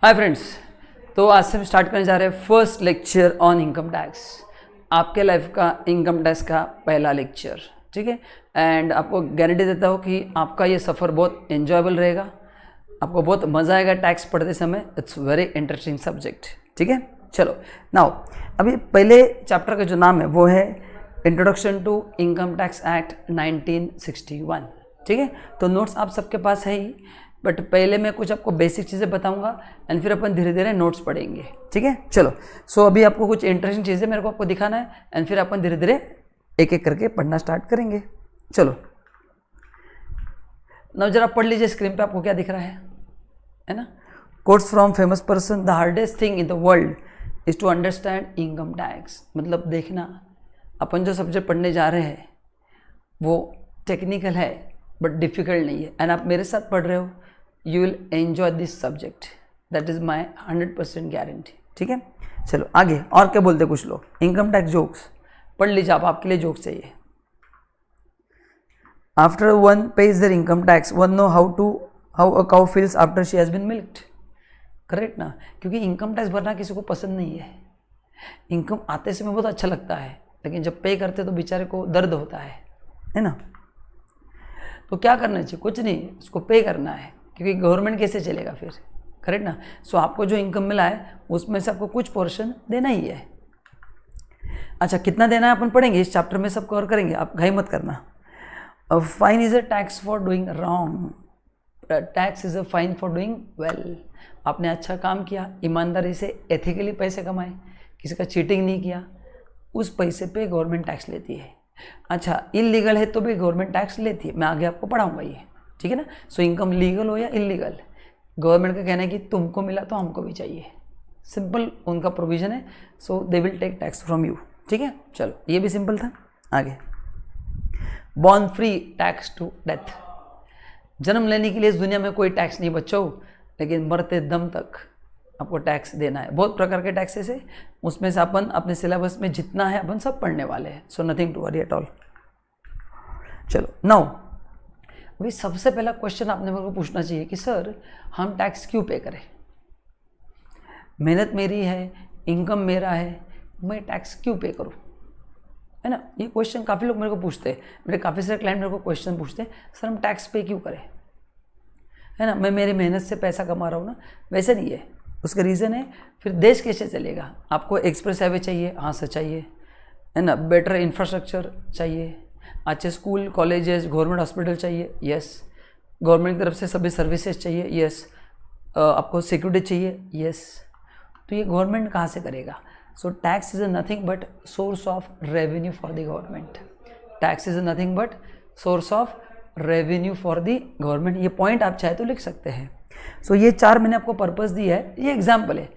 Hi friends, तो आज से हम स्टार्ट करने जा रहे हैं first lecture on income tax. आपके लाइफ का इनकम टैक्स का पहला लेक्चर, ठीक है। एंड आपको गारंटी देता हूँ कि आपका ये सफ़र बहुत एंजॉयबल रहेगा, आपको बहुत मज़ा आएगा टैक्स पढ़ते समय। इट्स वेरी इंटरेस्टिंग सब्जेक्ट, ठीक है। चलो नाउ, अभी पहले चैप्टर का जो नाम है वो है introduction to income tax act 1961, ठीक है। तो नोट्स आप सबके पास है ही, बट पहले मैं कुछ आपको बेसिक चीज़ें बताऊंगा एंड फिर अपन धीरे धीरे नोट्स पढ़ेंगे, ठीक है। चलो, सो अभी आपको कुछ इंटरेस्टिंग चीज़ें मेरे को आपको दिखाना है एंड फिर अपन धीरे धीरे एक एक करके पढ़ना स्टार्ट करेंगे। चलो नाउ जरा पढ़ लीजिए, स्क्रीन पे आपको क्या दिख रहा है ना। Quotes from famous person, the hardest thing in the world is to understand income tax. मतलब देखना, अपन जो सब्जेक्ट पढ़ने जा रहे हैं वो टेक्निकल है बट डिफ़िकल्ट नहीं है। एंड आप मेरे साथ पढ़ रहे हो, you will enjoy this subject, that is my 100% guarantee, ठीक है। चलो आगे और क्या बोलते कुछ लोग। इनकम टैक्स जोक्स पढ़ लीजिए आप, आपके लिए जोक्स चाहिए। आफ्टर वन पेज their income tax, one know how a cow feels after she has been milked. Correct ना, क्योंकि इनकम टैक्स भरना किसी को पसंद नहीं है। इनकम आते समय बहुत अच्छा लगता है, लेकिन जब पे करते तो बेचारे को दर्द होता है ना। तो क्या करना चाहिए? कुछ नहीं, उसको पे करना है, क्योंकि गवर्नमेंट कैसे चलेगा फिर। करेक्ट ना। सो आपको जो इनकम मिला है उसमें से आपको कुछ पोर्शन देना ही है। अच्छा, कितना देना है अपन पढ़ेंगे, इस चैप्टर में सब कवर करेंगे, आप घाई मत करना। Fine is a tax for doing wrong, tax is a fine for doing well. आपने अच्छा काम किया, ईमानदारी से एथिकली पैसे कमाए, किसी का चीटिंग नहीं किया, उस पैसे पे गवर्नमेंट टैक्स लेती है। अच्छा, इलीगल है तो भी गवर्नमेंट टैक्स लेती है, मैं आगे आपको पढ़ाऊंगा ये, ठीक है ना। सो इनकम लीगल हो या इलीगल, गवर्नमेंट का कहना है कि तुमको मिला तो हमको भी चाहिए, सिंपल उनका प्रोविजन है। So they will take tax from you, ठीक है। चलो ये भी सिंपल था। आगे, born free tax to death. जन्म लेने के लिए इस दुनिया में कोई टैक्स नहीं बच्चों, लेकिन मरते दम तक आपको टैक्स देना है। बहुत प्रकार के टैक्सेस है, उसमें से अपन अपने सिलेबस में जितना है अपन सब पढ़ने वाले हैं। So nothing to worry at all. चलो नाउ, अभी सबसे पहला क्वेश्चन आपने मेरे को पूछना चाहिए कि सर हम टैक्स क्यों पे करें? मेहनत मेरी है, इनकम मेरा है, मैं टैक्स क्यों पे करूं, है ना। ये क्वेश्चन काफ़ी लोग मेरे को पूछते हैं, मेरे काफ़ी सारे क्लाइंट मेरे को क्वेश्चन पूछते हैं, सर हम टैक्स पे क्यों करें, है ना। मैं मेरी मेहनत से पैसा कमा रहा हूँ ना, वैसे नहीं है। उसका रीज़न है, फिर देश कैसे चलेगा। आपको एक्सप्रेस हाईवे चाहिए, हाँ से चाहिए, है ना। बेटर इंफ्रास्ट्रक्चर चाहिए, अच्छे स्कूल कॉलेजेस गवर्नमेंट हॉस्पिटल चाहिए, यस। गवर्नमेंट की तरफ से सभी सर्विसेज चाहिए, यस। आपको सिक्योरिटी चाहिए, यस। तो ये गवर्नमेंट कहाँ से करेगा? सो tax is nothing but source of revenue for the government. Tax is nothing but source of revenue for the government. ये पॉइंट आप चाहे तो लिख सकते हैं। सो ये चार मैंने आपको पर्पस दी है, ये एग्जाम्पल है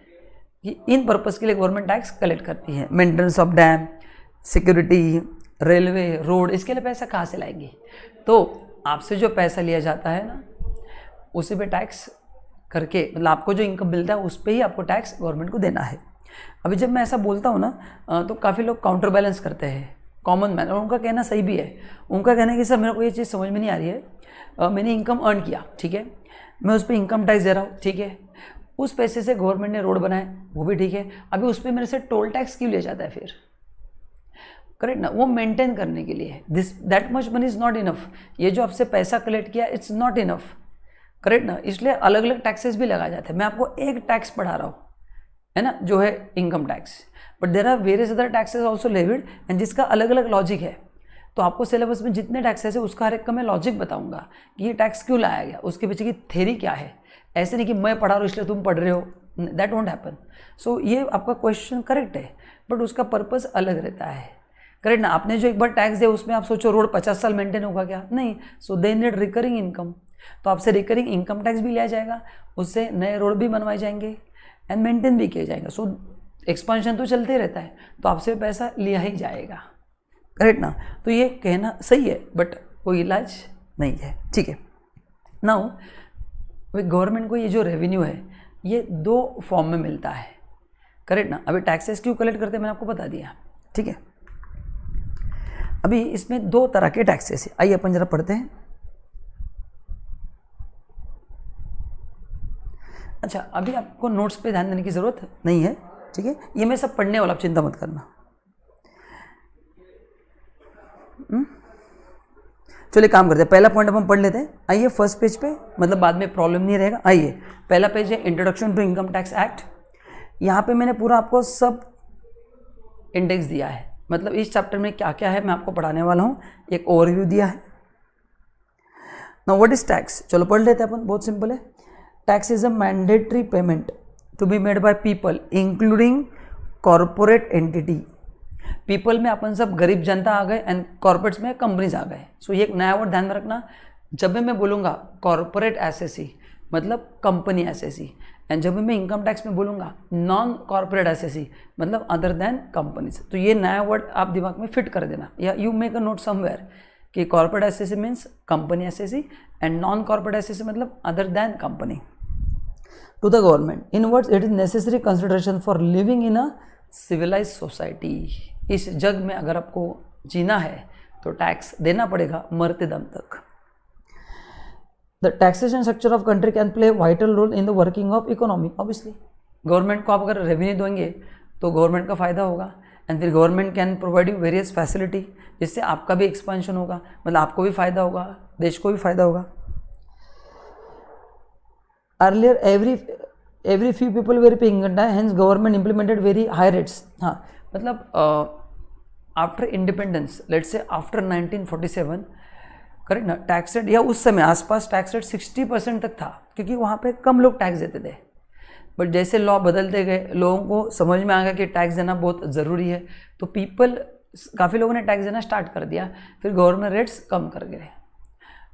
कि इन पर्पस के लिए गवर्नमेंट टैक्स कलेक्ट करती है। Maintenance of dam, security, railway, road, इसके लिए पैसा कहाँ से लाएंगी? तो आपसे जो पैसा लिया जाता है ना, उसी पे टैक्स करके, मतलब आपको जो इनकम मिलता है उस पर ही आपको टैक्स गवर्नमेंट को देना है। अभी जब मैं ऐसा बोलता हूँ ना, तो काफ़ी लोग काउंटर बैलेंस करते हैं, कॉमन मैन, और उनका कहना सही भी है। उनका कहना है कि सर मेरे को ये चीज़ समझ में नहीं आ रही है, मैंने इनकम अर्न किया, ठीक है, मैं उस पर इनकम टैक्स दे रहा हूँ, ठीक है, उस पैसे से गवर्नमेंट ने रोड बनाए, वो भी ठीक है, अभी उस पर मेरे से टोल टैक्स क्यों लिया जाता है फिर? करेक्ट ना, वो मेंटेन करने के लिए। This that much money is not enough. ये जो आपसे पैसा कलेक्ट किया, इट्स नॉट इनफ, करेक्ट ना। इसलिए अलग अलग टैक्सेस भी लगाए जाते हैं। मैं आपको एक टैक्स पढ़ा रहा हूँ, है ना, जो है income tax, but there are various other taxes also levied, and जिसका अलग अलग लॉजिक है। तो आपको सिलेबस में जितने टैक्सेस है उसका हर एक का मैं लॉजिक बताऊंगा कि ये टैक्स क्यों लाया गया, उसके पीछे की थ्योरी क्या है। ऐसे नहीं कि मैं पढ़ा रहा हूँ इसलिए तुम पढ़ रहे हो, दैट वोंट हैपन। सो ये आपका क्वेश्चन करेक्ट है, बट उसका पर्पस अलग रहता है, करेक्ट ना। आपने जो एक बार टैक्स दिया उसमें आप सोचो रोड 50 साल मेंटेन होगा क्या? नहीं। सो दे नीड रिकरिंग इनकम, तो आपसे रिकरिंग इनकम टैक्स भी लिया जाएगा, उससे नए रोड भी बनवाए जाएंगे एंड मेंटेन भी किया जाएगा। सो एक्सपांशन तो चलते रहता है, तो आपसे पैसा लिया ही जाएगा, करेक्ट ना। तो ये कहना सही है, बट कोई इलाज नहीं है, ठीक है। नाउ गवर्नमेंट को ये जो रेवेन्यू है ये दो फॉर्म में मिलता है, करेक्ट ना। अभी टैक्सेस क्यों कलेक्ट करते हैं मैंने आपको बता दिया, ठीक है। अभी इसमें दो तरह के टैक्सेस है, आइए अपन जरा पढ़ते हैं। अच्छा, अभी आपको नोट्स पे ध्यान देने की ज़रूरत नहीं है, ठीक है, ये मैं सब पढ़ने वाला, आप चिंता मत करना। चलिए काम करते हैं, पहला पॉइंट हम पढ़ लेते हैं। आइए फर्स्ट पेज पे, मतलब बाद में प्रॉब्लम नहीं रहेगा। आइए पहला पेज है introduction to income tax act. यहाँ पे मैंने पूरा आपको सब इंडेक्स दिया है, मतलब इस चैप्टर में क्या क्या है मैं आपको पढ़ाने वाला हूँ, एक ओवरव्यू दिया है। नाउ व्हाट इज टैक्स, चलो पढ़ लेते हैं अपन, बहुत सिंपल है। Tax is a mandatory payment to be made by people including corporate entity. People में अपन सब गरीब जनता आ गए एंड कॉर्पोरेट्स में कंपनीज आ गए। सो ये एक नया वर्ड ध्यान में रखना, जब भी मैं बोलूँगा कॉर्पोरेट एसएससी मतलब कंपनी एसएससी, एंड जब भी मैं इनकम टैक्स में बोलूँगा नॉन कॉर्पोरेट एसएससी मतलब अदर देन कंपनीज। तो ये नया वर्ड आप दिमाग में फिट कर देना, या you make a note somewhere कि corporate SSC means company SSC and non corporate SSC मतलब other than company. To the government, in words it is necessary consideration for living in a civilize society. इस जग में अगर आपको जीना है तो tax देना पड़ेगा मरते दम तक। The taxation structure of country can play vital role in the working of economy. Obviously government को आप अगर रेवेन्यू देंगे तो गवर्नमेंट का फायदा होगा, एंड फिर government can provide you various facility, जिससे आपका भी एक्सपेंशन होगा, मतलब आपको भी फायदा होगा, देश को भी फायदा होगा। Earlier every few people were paying tax, hence government implemented very high rates. हाँ, मतलब after independence, let's say after 1947, correct ना, टैक्स रेट या उस समय आसपास टैक्स रेट 60% तक था, क्योंकि वहाँ पे कम लोग टैक्स देते थे। बट जैसे लॉ बदलते गए, लोगों को समझ में आ गया कि टैक्स देना बहुत ज़रूरी है, तो काफ़ी लोगों ने टैक्स देना स्टार्ट कर दिया, फिर गवर्नमेंट रेट्स कम कर गए।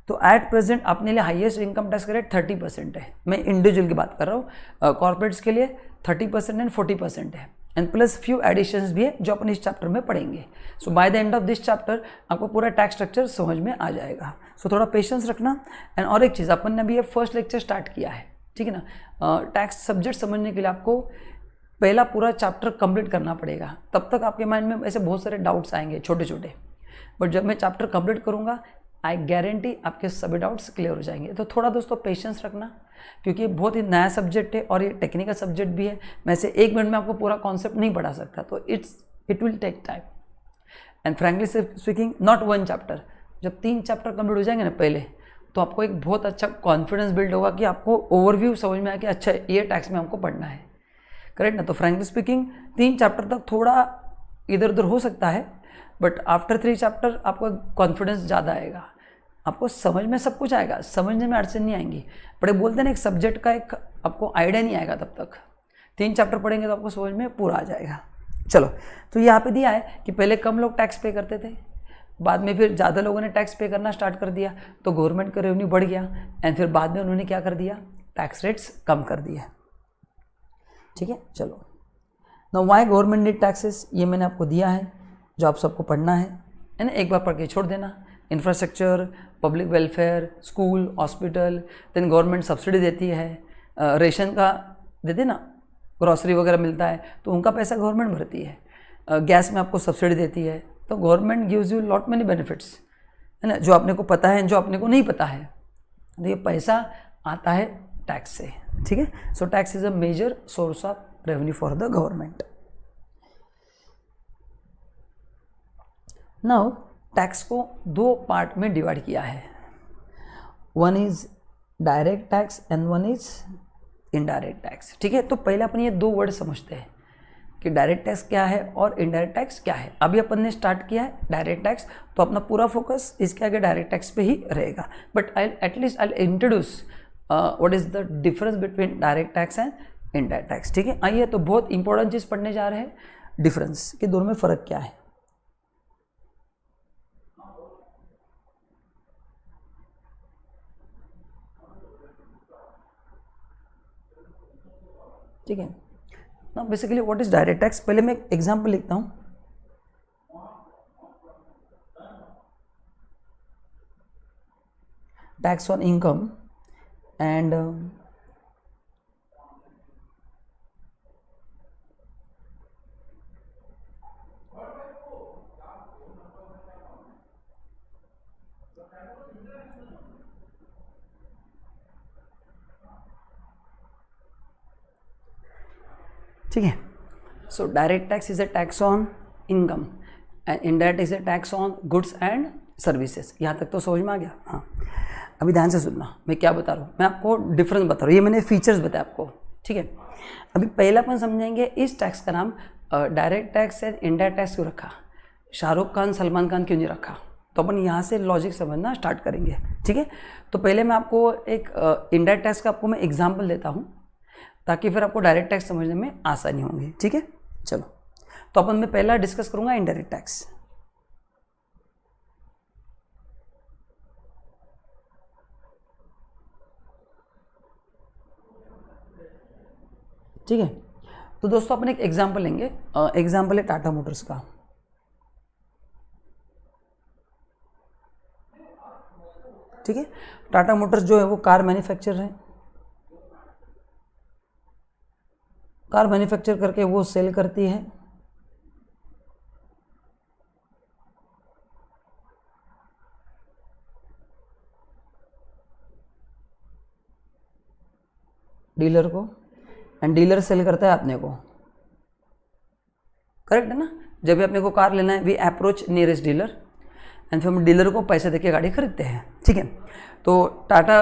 तो एट प्रेजेंट अपने लिए हाईएस्ट इनकम टैक्स का रेट 30% है। मैं इंडिविजुअल की बात कर रहा हूँ, कॉर्पोरेट्स के लिए 30% एंड 40% है, एंड प्लस फ्यू एडिशंस भी है जो अपन इस चैप्टर में पढ़ेंगे। So by the end of this chapter आपको पूरा टैक्स स्ट्रक्चर समझ में आ जाएगा। सो थोड़ा पेशेंस रखना। एंड और एक चीज़, अपन ने अभी ये फर्स्ट लेक्चर स्टार्ट किया है, ठीक है ना। टैक्स सब्जेक्ट समझने के लिए आपको पहला पूरा चैप्टर कंप्लीट करना पड़ेगा, तब तक आपके माइंड में ऐसे बहुत सारे डाउट्स आएंगे छोटे छोटे, बट जब मैं चैप्टर कंप्लीट करूँगा आई गारंटी आपके सभी डाउट्स क्लियर हो जाएंगे। तो थोड़ा दोस्तों पेशेंस रखना, क्योंकि ये बहुत ही नया सब्जेक्ट है और ये टेक्निकल सब्जेक्ट भी है। मैं से 1 मिनट में आपको पूरा कॉन्सेप्ट नहीं पढ़ा सकता, तो it will take time. And frankly speaking, not 1 chapter, जब 3 चैप्टर कंप्लीट हो जाएंगे ना पहले, तो आपको एक बहुत अच्छा कॉन्फिडेंस बिल्ड होगा कि आपको ओवरव्यू समझ में आया कि अच्छा ये टैक्स में हमको पढ़ना है, करेक्ट ना। तो फ्रैंकली स्पीकिंग 3 चैप्टर तक थोड़ा इधर उधर हो सकता है, बट आफ्टर 3 चैप्टर आपको कॉन्फिडेंस ज़्यादा आएगा, आपको समझ में सब कुछ आएगा, समझने में अड़चन नहीं आएंगी। बड़े बोलते हैं ना, एक सब्जेक्ट का एक आपको आइडिया नहीं आएगा तब तक। 3 चैप्टर पढ़ेंगे तो आपको समझ में पूरा आ जाएगा। चलो, तो यहाँ पे दिया है कि पहले कम लोग टैक्स पे करते थे, बाद में फिर ज़्यादा लोगों ने टैक्स पे करना स्टार्ट कर दिया, तो गवर्नमेंट का रेवेन्यू बढ़ गया, एंड फिर बाद में उन्होंने क्या कर दिया, टैक्स रेट्स कम कर दिए, ठीक है। चलो, now why government need taxes, ये मैंने आपको दिया है जो आप सबको पढ़ना है ना, एक बार पढ़ के छोड़ देना। Infrastructure, public welfare, school, hospital, then government subsidy देती है, रेशन का देते ना, ग्रॉसरी वगैरह मिलता है तो उनका पैसा गवर्नमेंट भरती है, गैस में आपको सब्सिडी देती है, तो government gives you lot many benefits, है ना, जो अपने को पता है, जो अपने को नहीं पता है। तो ये पैसा आता है टैक्स से, ठीक है। So tax is a major source of revenue for the government. Now tax को 2 पार्ट में डिवाइड किया है, one is direct tax and one is indirect tax, ठीक है। तो पहले अपन ये 2 वर्ड समझते हैं कि डायरेक्ट टैक्स क्या है और इनडायरेक्ट टैक्स क्या है। अभी अपन ने स्टार्ट किया है डायरेक्ट टैक्स, तो अपना पूरा फोकस इसके आगे डायरेक्ट टैक्स पे ही रहेगा, but I introduce what is the difference between direct tax and indirect tax, ठीक है। आइए, तो बहुत इंपॉर्टेंट चीज़ पढ़ने जा रहे हैं, डिफरेंस कि दोनों में फ़र्क क्या है। ठीक है ना, basically what is direct tax, पहले मैं एक एग्जांपल लिखता हूँ। टैक्स ऑन इनकम एंड ठीक है। So direct tax is a tax on income and indirect is a tax on goods and services. यहाँ तक तो समझ में आ गया। हाँ, अभी ध्यान से सुनना मैं क्या बता रहा हूँ, मैं आपको डिफरेंस बता रहा हूँ, ये मैंने फीचर्स बताया आपको, ठीक है। अभी पहला अपन समझेंगे इस टैक्स का नाम direct tax and indirect tax क्यों रखा, शाहरुख खान सलमान खान क्यों नहीं रखा, तो अपन यहाँ से लॉजिक समझना स्टार्ट करेंगे, ठीक है। तो पहले मैं आपको एक इनडायरेक्ट टैक्स का आपको मैं एग्जाम्पल देता हूँ ताकि फिर आपको डायरेक्ट टैक्स समझने में आसानी होगी, ठीक है। चलो, तो अपन मैं पहला डिस्कस करूँगा इनडायरेक्ट टैक्स। ठीक है, तो दोस्तों अपन एक एग्जाम्पल लेंगे, एग्जाम्पल है टाटा मोटर्स का। ठीक है, टाटा मोटर्स जो है वो कार मैन्युफैक्चरर है, कार मैन्युफैक्चर करके वो सेल करती है, डीलर को, एंड डीलर सेल करता है अपने को, करेक्ट है ना। जब भी अपने को कार लेना है we approach nearest dealer and फिर हम डीलर को पैसे देके गाड़ी खरीदते हैं, ठीक है। तो टाटा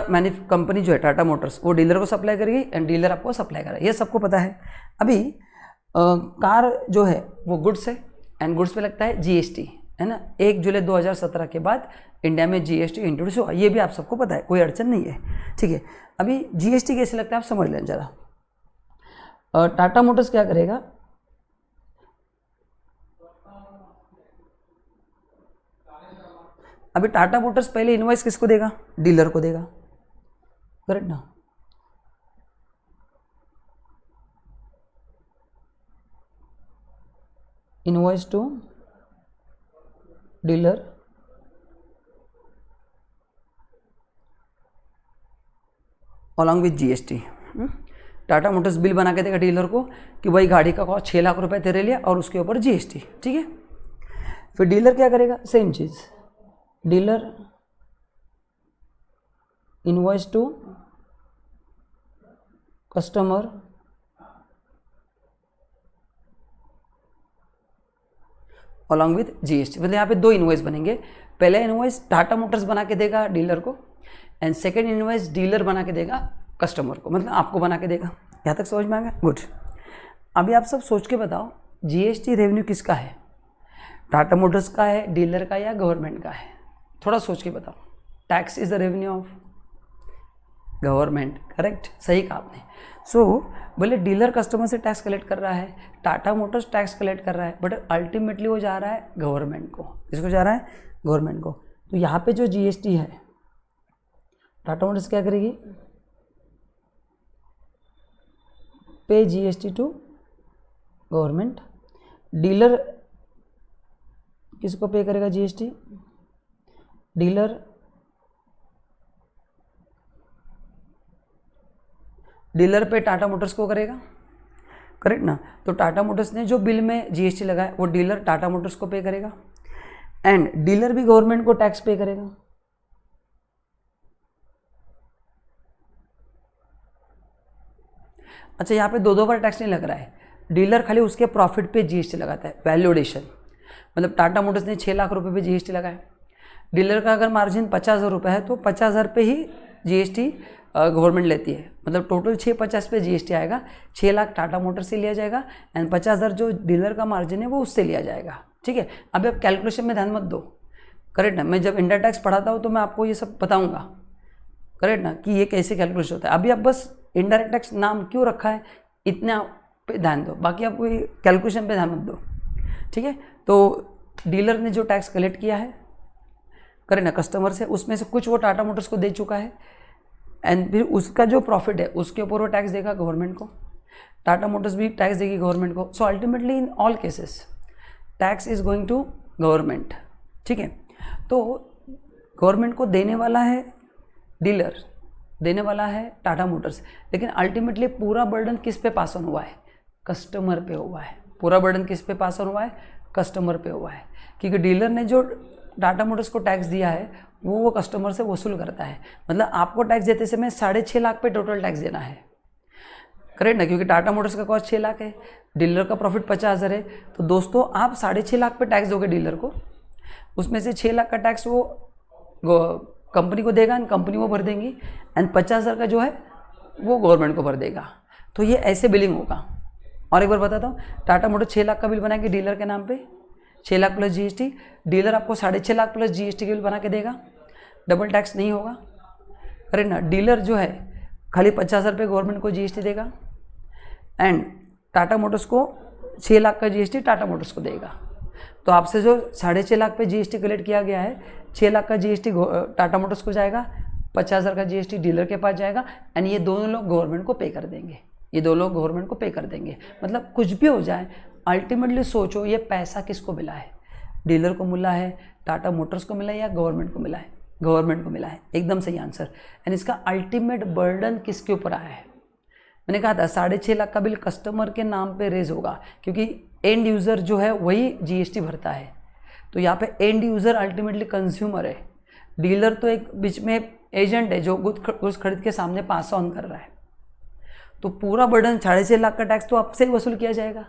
कंपनी जो है टाटा मोटर्स वो डीलर को सप्लाई करेगी एंड डीलर आपको सप्लाई करेगा, ये सबको पता है। अभी कार जो है वो गुड्स है एंड गुड्स पे लगता है जीएसटी, है ना। 1 जुलाई 2017 के बाद इंडिया में जीएसटी इंट्रोड्यूस हुआ, ये भी आप सबको पता है, कोई अड़चन नहीं है, ठीक है। अभी जीएसटी कैसे लगता है आप समझ लें जरा। टाटा मोटर्स क्या करेगा, अभी टाटा मोटर्स पहले इनवॉइस किसको देगा, डीलर को देगा, करेक्ट ना। Invoice to dealer along with GST. Tata Motors bill बना के देगा डीलर को कि भाई गाड़ी का कॉस्ट 6 लाख रुपए तेरे लिए और उसके ऊपर जीएसटी, ठीक है। फिर डीलर क्या करेगा, सेम चीज, dealer invoice to customer along with GST. मतलब यहाँ पे 2 इनवॉइस बनेंगे, पहला इनवॉइस टाटा मोटर्स बना के देगा डीलर को एंड सेकेंड इनवॉइस डीलर बना के देगा कस्टमर को, मतलब आपको बना के देगा। यहाँ तक समझ में आ गया, गुड। अभी आप सब सोच के बताओ जीएसटी रेवेन्यू किसका है, टाटा मोटर्स का है, डीलर का या गवर्नमेंट का है, थोड़ा सोच के बताओ। Tax is the revenue of government, correct, सही कहा आपने। सो बोले डीलर कस्टमर से टैक्स कलेक्ट कर रहा है, टाटा मोटर्स टैक्स कलेक्ट कर रहा है, बट अल्टीमेटली वो जा रहा है गवर्नमेंट को, किसको जा रहा है, गवर्नमेंट को। तो यहाँ पे जो जीएसटी है टाटा मोटर्स क्या करेगी, पे जीएसटी टू गवर्नमेंट, डीलर किसको पे करेगा जीएसटी, डीलर पे टाटा मोटर्स को करेगा, करेक्ट ना। तो टाटा मोटर्स ने जो बिल में जीएसटी लगाया वो डीलर टाटा मोटर्स को पे करेगा एंड डीलर भी गवर्नमेंट को टैक्स पे करेगा। अच्छा, यहाँ पे 2 बार टैक्स नहीं लग रहा है, डीलर खाली उसके प्रॉफिट पे जीएसटी लगाता है, वैल्यू एडिशन। मतलब टाटा मोटर्स ने 6 लाख रुपए पे जीएसटी लगाया, डीलर का अगर मार्जिन 50,000 रुपये है तो 50,000 पे ही जीएसटी गवर्नमेंट लेती है, मतलब टोटल 650 पे जीएसटी आएगा, 6 लाख टाटा मोटर्स से लिया जाएगा एंड 50,000 जो डीलर का मार्जिन है वो उससे लिया जाएगा, ठीक है। अभी आप कैलकुलेशन में ध्यान मत दो, करेक्ट ना। मैं जब इंडायरेक्ट टैक्स पढ़ाता हूँ तो मैं आपको ये सब बताऊँगा, करेक्ट ना, कि ये कैसे कैलकुलेशन होता है। अभी आप बस इनडायरेक्ट टैक्स नाम क्यों रखा है इतना पे ध्यान दो, बाकी आप कोई कैलकुलेशन पे ध्यान मत दो, ठीक है। तो डीलर ने जो टैक्स कलेक्ट किया है, करें ना, कस्टमर से, उसमें से कुछ वो टाटा मोटर्स को दे चुका है एंड फिर उसका जो प्रॉफिट है उसके ऊपर वो टैक्स देगा गवर्नमेंट को, टाटा मोटर्स भी टैक्स देगी गवर्नमेंट को। So ultimately in all cases tax is going to government, ठीक है। तो गवर्नमेंट को देने वाला है डीलर, देने वाला है टाटा मोटर्स, लेकिन अल्टीमेटली पूरा बर्डन किस पे पास ऑन हुआ है, कस्टमर पे हुआ है। पूरा बर्डन किस पे पास ऑन हुआ है, कस्टमर पे हुआ है, क्योंकि डीलर ने जो टाटा मोटर्स को टैक्स दिया है वो कस्टमर से वसूल करता है। मतलब आपको टैक्स देते समय 6.5 लाख पे टोटल टैक्स देना है करेक्ट ना, क्योंकि टाटा मोटर्स का कॉस्ट 6 लाख है, डीलर का प्रॉफिट 50,000 है। तो दोस्तों आप 6.5 लाख पे टैक्स दोगे डीलर को, उसमें से 6 लाख का टैक्स वो कंपनी को देगा एंड कंपनी वो भर देंगी, एंड 50,000 का जो है वो गवर्नमेंट को भर देगा। तो ये ऐसे बिलिंग होगा। और एक बार बताता हूँ, टाटा मोटर 6 लाख का बिल बनाएंगे डीलर के नाम पे, 6 लाख प्लस जीएसटी, डीलर आपको 6.5 लाख प्लस जीएसटी के बिल बना के देगा, डबल टैक्स नहीं होगा। अरे ना, डीलर जो है खाली 50,000 रुपये गवर्नमेंट को जीएसटी देगा एंड टाटा मोटर्स को 6 लाख का जीएसटी टाटा मोटर्स को देगा। तो आपसे जो 6.5 लाख पे जीएसटी कलेक्ट किया गया है, 6 लाख का जीएसटी टाटा मोटर्स को जाएगा, 50,000 का जीएसटी डीलर के पास जाएगा एंड ये दोनों लोग गवर्नमेंट को पे कर देंगे, ये दो लोग गवर्नमेंट को पे कर देंगे। मतलब कुछ भी हो जाए, अल्टीमेटली सोचो ये पैसा किसको मिला है, डीलर को मिला है, टाटा मोटर्स को मिला है या गवर्नमेंट को मिला है, गवर्नमेंट को मिला है। एकदम सही आंसर। एंड इसका अल्टीमेट बर्डन किसके ऊपर आया है? मैंने कहा था 6.5 लाख का बिल कस्टमर के नाम पे रेज होगा, क्योंकि एंड यूज़र जो है वही जीएसटी भरता है। तो यहाँ पे एंड यूज़र अल्टीमेटली कंज्यूमर है, डीलर तो एक बीच में एजेंट है जो गुड्स खरीद के सामने पास ऑन कर रहा है। तो पूरा बर्डन 6.5 लाख का टैक्स तो आपसे ही वसूल किया जाएगा,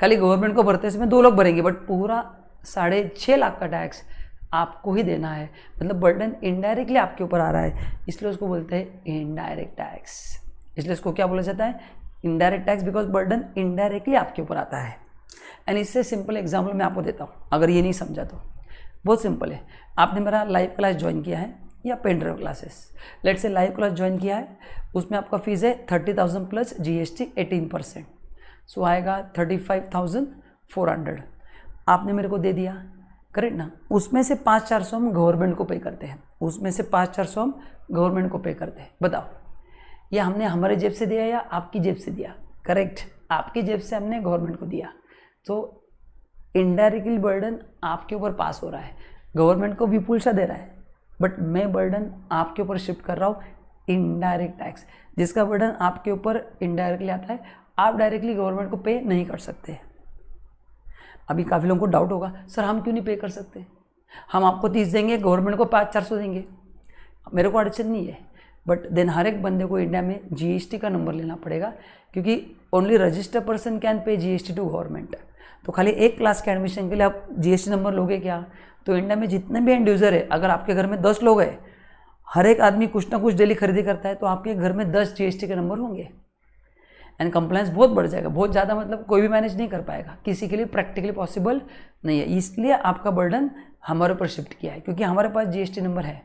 खाली गवर्नमेंट को भरते इसमें 2 लोग भरेंगे, बट पूरा 6.5 लाख का टैक्स आपको ही देना है। मतलब बर्डन इनडायरेक्टली आपके ऊपर आ रहा है, इसलिए उसको बोलते हैं इनडायरेक्ट टैक्स। इसलिए इसको क्या बोला जाता है? Indirect tax, because burden indirectly आपके ऊपर आता है। एंड इससे सिंपल एग्जाम्पल मैं आपको देता हूँ, अगर ये नहीं समझा तो बहुत सिंपल है। आपने मेरा लाइव क्लास ज्वाइन किया है या पेन ड्राइव क्लासेस, लेट से लाइव क्लास ज्वाइन किया है, उसमें आपका फीस है 30,000 प्लस जीएसटी 18%, सो आएगा 35,400। आपने मेरे को दे दिया, करेक्ट ना? उसमें से 500-400 हम गवर्नमेंट को पे करते हैं, उसमें से 500-400 हम गवर्नमेंट को पे करते हैं। बताओ ये हमने हमारे जेब से दिया या आपकी जेब से दिया? करेक्ट, आपकी जेब से हमने गवर्नमेंट को दिया। तो इनडायरेक्टली बर्डन आपके ऊपर पास हो रहा है, गवर्नमेंट को विपुल सा दे रहा है, बट मैं बर्डन आपके ऊपर शिफ्ट कर रहा हूँ इनडायरेक्ट टैक्स, जिसका बर्डन आपके ऊपर इनडायरेक्टली आता है। आप डायरेक्टली गवर्नमेंट को पे नहीं कर सकते। अभी काफ़ी लोगों को डाउट होगा, सर हम क्यों नहीं पे कर सकते? हम आपको 30 देंगे, गवर्नमेंट को 500-400 देंगे, मेरे को अड़चन नहीं है, बट देन हर एक बंदे को इंडिया में जीएसटी का नंबर लेना पड़ेगा, क्योंकि only registered person can pay GST to government. तो खाली एक क्लास के एडमिशन के लिए आप जीएसटी नंबर लोगे क्या? तो इंडिया में जितने भी एंड यूज़र है, अगर आपके घर में 10 लोग हैं, हर एक आदमी कुछ ना कुछ डेली खरीदी करता है, तो आपके घर में 10 जीएसटी के नंबर होंगे एंड कंप्लायंस बहुत बढ़ जाएगा, बहुत ज़्यादा। मतलब कोई भी मैनेज नहीं कर पाएगा, किसी के लिए प्रैक्टिकली पॉसिबल नहीं है। इसलिए आपका बर्डन हमारे ऊपर शिफ्ट किया है, क्योंकि हमारे पास जीएसटी नंबर है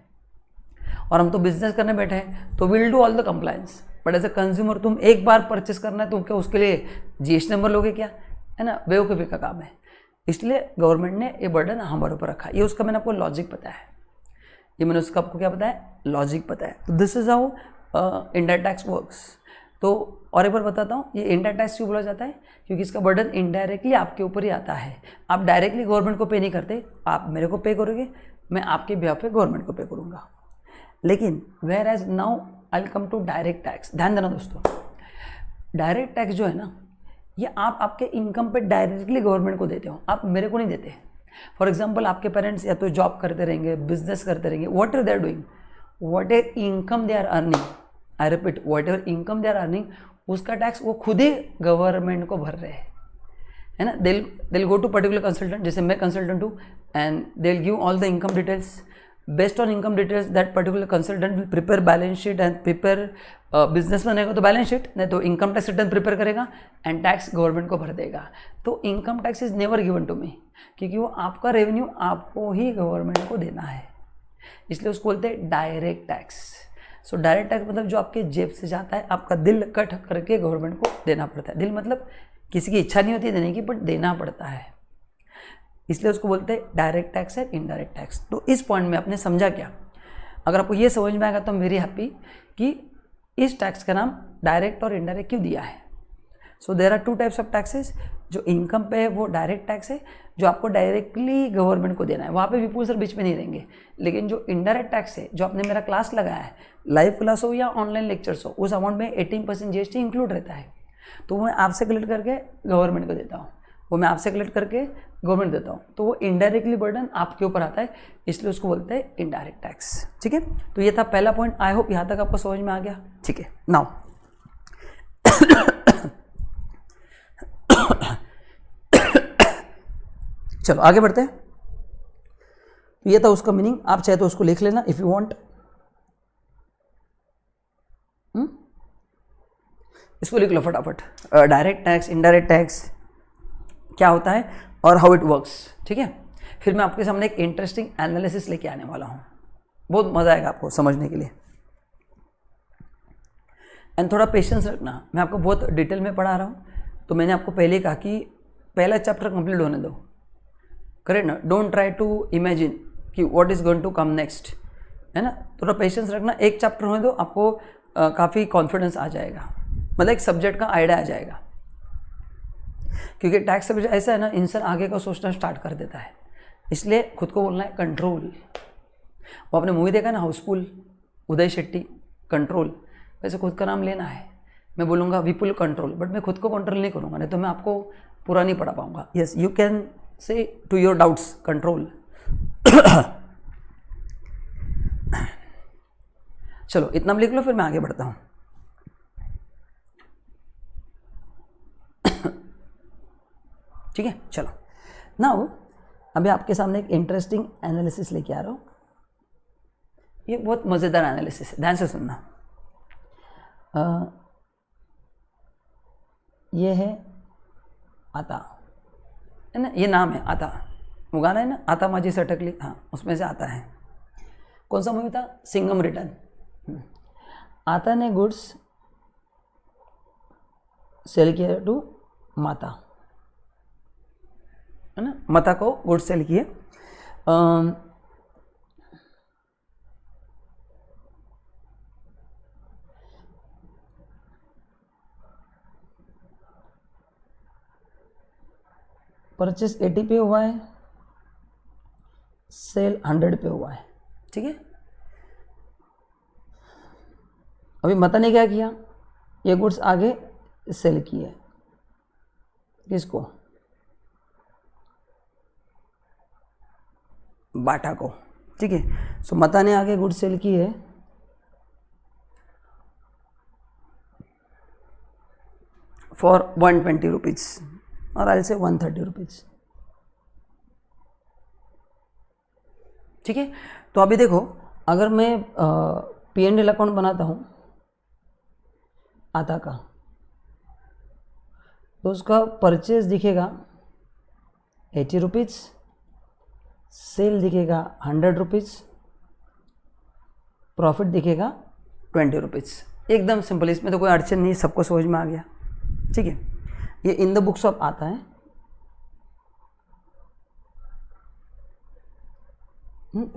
और हम तो बिजनेस करने बैठे हैं, तो will do all the compliance. But as a consumer तुम एक बार परचेस करना है तो क्या उसके लिए जीएसटी नंबर लोगे क्या? है ना, बेवकूफ़ी का काम है। इसलिए गवर्नमेंट ने ये बर्डन हमारे ऊपर रखा। ये उसका मैंने आपको लॉजिक बताया है, ये मैंने उसका आपको क्या बताया? लॉजिक बताया। तो this is how indirect tax works. तो और एक बार बताता हूँ, ये इंडायरेक्ट टैक्स क्यों बोला जाता है? क्योंकि इसका बर्डन इनडायरेक्टली आपके ऊपर ही आता है। आप डायरेक्टली गवर्नमेंट को पे नहीं करते, आप मेरे को पे करोगे, मैं आपके बिहाफ पे गवर्नमेंट को पे करूँगा। लेकिन whereas now I will come to direct tax. ध्यान देना दोस्तों, डायरेक्ट टैक्स जो है ना, ये आप आपके इनकम पे डायरेक्टली गवर्नमेंट को देते हो, आप मेरे को नहीं देते। फॉर एग्जाम्पल आपके पेरेंट्स या तो जॉब करते रहेंगे, बिजनेस करते रहेंगे, whatever they are doing, whatever income they are earning, I repeat, whatever income they are earning, उसका टैक्स वो खुद ही गवर्नमेंट को भर रहे हैं, है ना। दिल गो टू पर्टिकुलर कंसल्टेंट, जैसे मैं कंसल्टेंट हूँ, and they will give all the income details. Based on income details that particular consultant will prepare balance sheet and prepare, business बनेगा तो बैलेंस शीट, नहीं तो इनकम टैक्स रिटर्न प्रिपेयर करेगा and tax government को भर देगा। तो income tax is never given to me, क्योंकि वो आपका रेवेन्यू आपको ही गवर्नमेंट को देना है, इसलिए उसको बोलते हैं direct tax. So direct tax मतलब जो आपके जेब से जाता है, आपका दिल कट करके गवर्नमेंट को देना पड़ता है। दिल मतलब किसी की इच्छा नहीं होती देने की, बट देना पड़ता है, इसलिए उसको बोलते हैं डायरेक्ट टैक्स है इनडायरेक्ट टैक्स। तो इस पॉइंट में आपने समझा क्या? अगर आपको ये समझ में आएगा तो आई एम वेरी हैप्पी कि इस टैक्स का नाम डायरेक्ट और इनडायरेक्ट क्यों दिया है। So there are 2 types of taxes. जो इनकम पे है वो डायरेक्ट टैक्स है, जो आपको डायरेक्टली गवर्नमेंट को देना है, वहाँ पे विपुल सर बीच में नहीं रहेंगे। लेकिन जो इनडायरेक्ट टैक्स है, जो आपने मेरा क्लास लगाया है, लाइव क्लास हो या ऑनलाइन लेक्चर्स हो, उस अमाउंट में 18% जीएसटी इंक्लूड रहता है। तो वो मैं आपसे कलेक्ट करके गवर्नमेंट को देता हूँ, वो मैं आपसे कलेक्ट करके गवर्नमेंट देता हूँ, तो वो इनडायरेक्टली बर्डन आपके ऊपर आता है, इसलिए उसको बोलते हैं इनडायरेक्ट टैक्स। ठीक है, तो ये था पहला पॉइंट। आई होप यहाँ तक आपको समझ में आ गया। ठीक है, नाउ चलो आगे बढ़ते हैं। तो ये था उसका मीनिंग, आप चाहे तो उसको लिख लेना इफ़ यू वांट। इसको लिख लो फटाफट, डायरेक्ट टैक्स, इनडायरेक्ट टैक्स क्या होता है और हाउ इट वर्क्स, ठीक है। फिर मैं आपके सामने एक इंटरेस्टिंग एनालिसिस लेके आने वाला हूँ, बहुत मज़ा आएगा आपको समझने के लिए। एंड थोड़ा पेशेंस रखना, मैं आपको बहुत डिटेल में पढ़ा रहा हूँ, तो मैंने आपको पहले ही कहा कि पहला चैप्टर कंप्लीट होने दो, करेक्ट ना। डोंट ट्राई टू इमेजिन कि what is going to come next, है ना। थोड़ा पेशेंस रखना, एक चैप्टर होने दो, आपको काफ़ी कॉन्फिडेंस आ जाएगा, मतलब एक सब्जेक्ट का आइडिया आ जाएगा। क्योंकि टैक्स सब्जेक्ट ऐसा है ना, इंसान आगे का सोचना स्टार्ट कर देता है, इसलिए खुद को बोलना है कंट्रोल। वो आपने मूवी देखा ना हाउसफुल, उदय शेट्टी, कंट्रोल, वैसे खुद का नाम लेना है। मैं बोलूँगा विपुल कंट्रोल, बट मैं खुद को कंट्रोल नहीं करूँगा, नहीं तो मैं आपको पूरा नहीं पढ़ा पाऊँगा। Yes, you can say to your doubts control. चलो इतना लिख लो, फिर मैं आगे बढ़ता हूँ। ठीक है, चलो नाउ अभी आपके सामने एक इंटरेस्टिंग एनालिसिस लेके आ रहा हूँ। ये बहुत मज़ेदार एनालिसिस है, ध्यान से सुनना। ये है आता, है ना, ये नाम है आता, वो गाना है ना, आता माझी सटकली, हाँ उसमें से आता है। कौन सा मूवी था? सिंघम रिटर्न। आता ने गुड्स सेल किया टू माता, है ना, माता को गुड्स सेल किए। परचेस 80 पे हुआ है, सेल 100 पे हुआ है, ठीक है। अभी माता ने क्या किया, ये गुड्स आगे सेल किए, किसको? बाटा को, ठीक है। सो माता ने आगे गुड्स सेल की है फॉर 120 रुपीज़ और आई से 130 रुपीज़, ठीक है। तो अभी देखो, अगर मैं P&L अकाउंट बनाता हूँ आता का, तो उसका परचेज दिखेगा 80 रुपीज़, सेल दिखेगा 100 रुपीज़, प्रॉफिट दिखेगा 20 रुपीज़। एकदम सिंपल, इसमें तो कोई अड़चन नहीं, सबको समझ में आ गया, ठीक है। ये इन द बुक्स ऑफ आता है।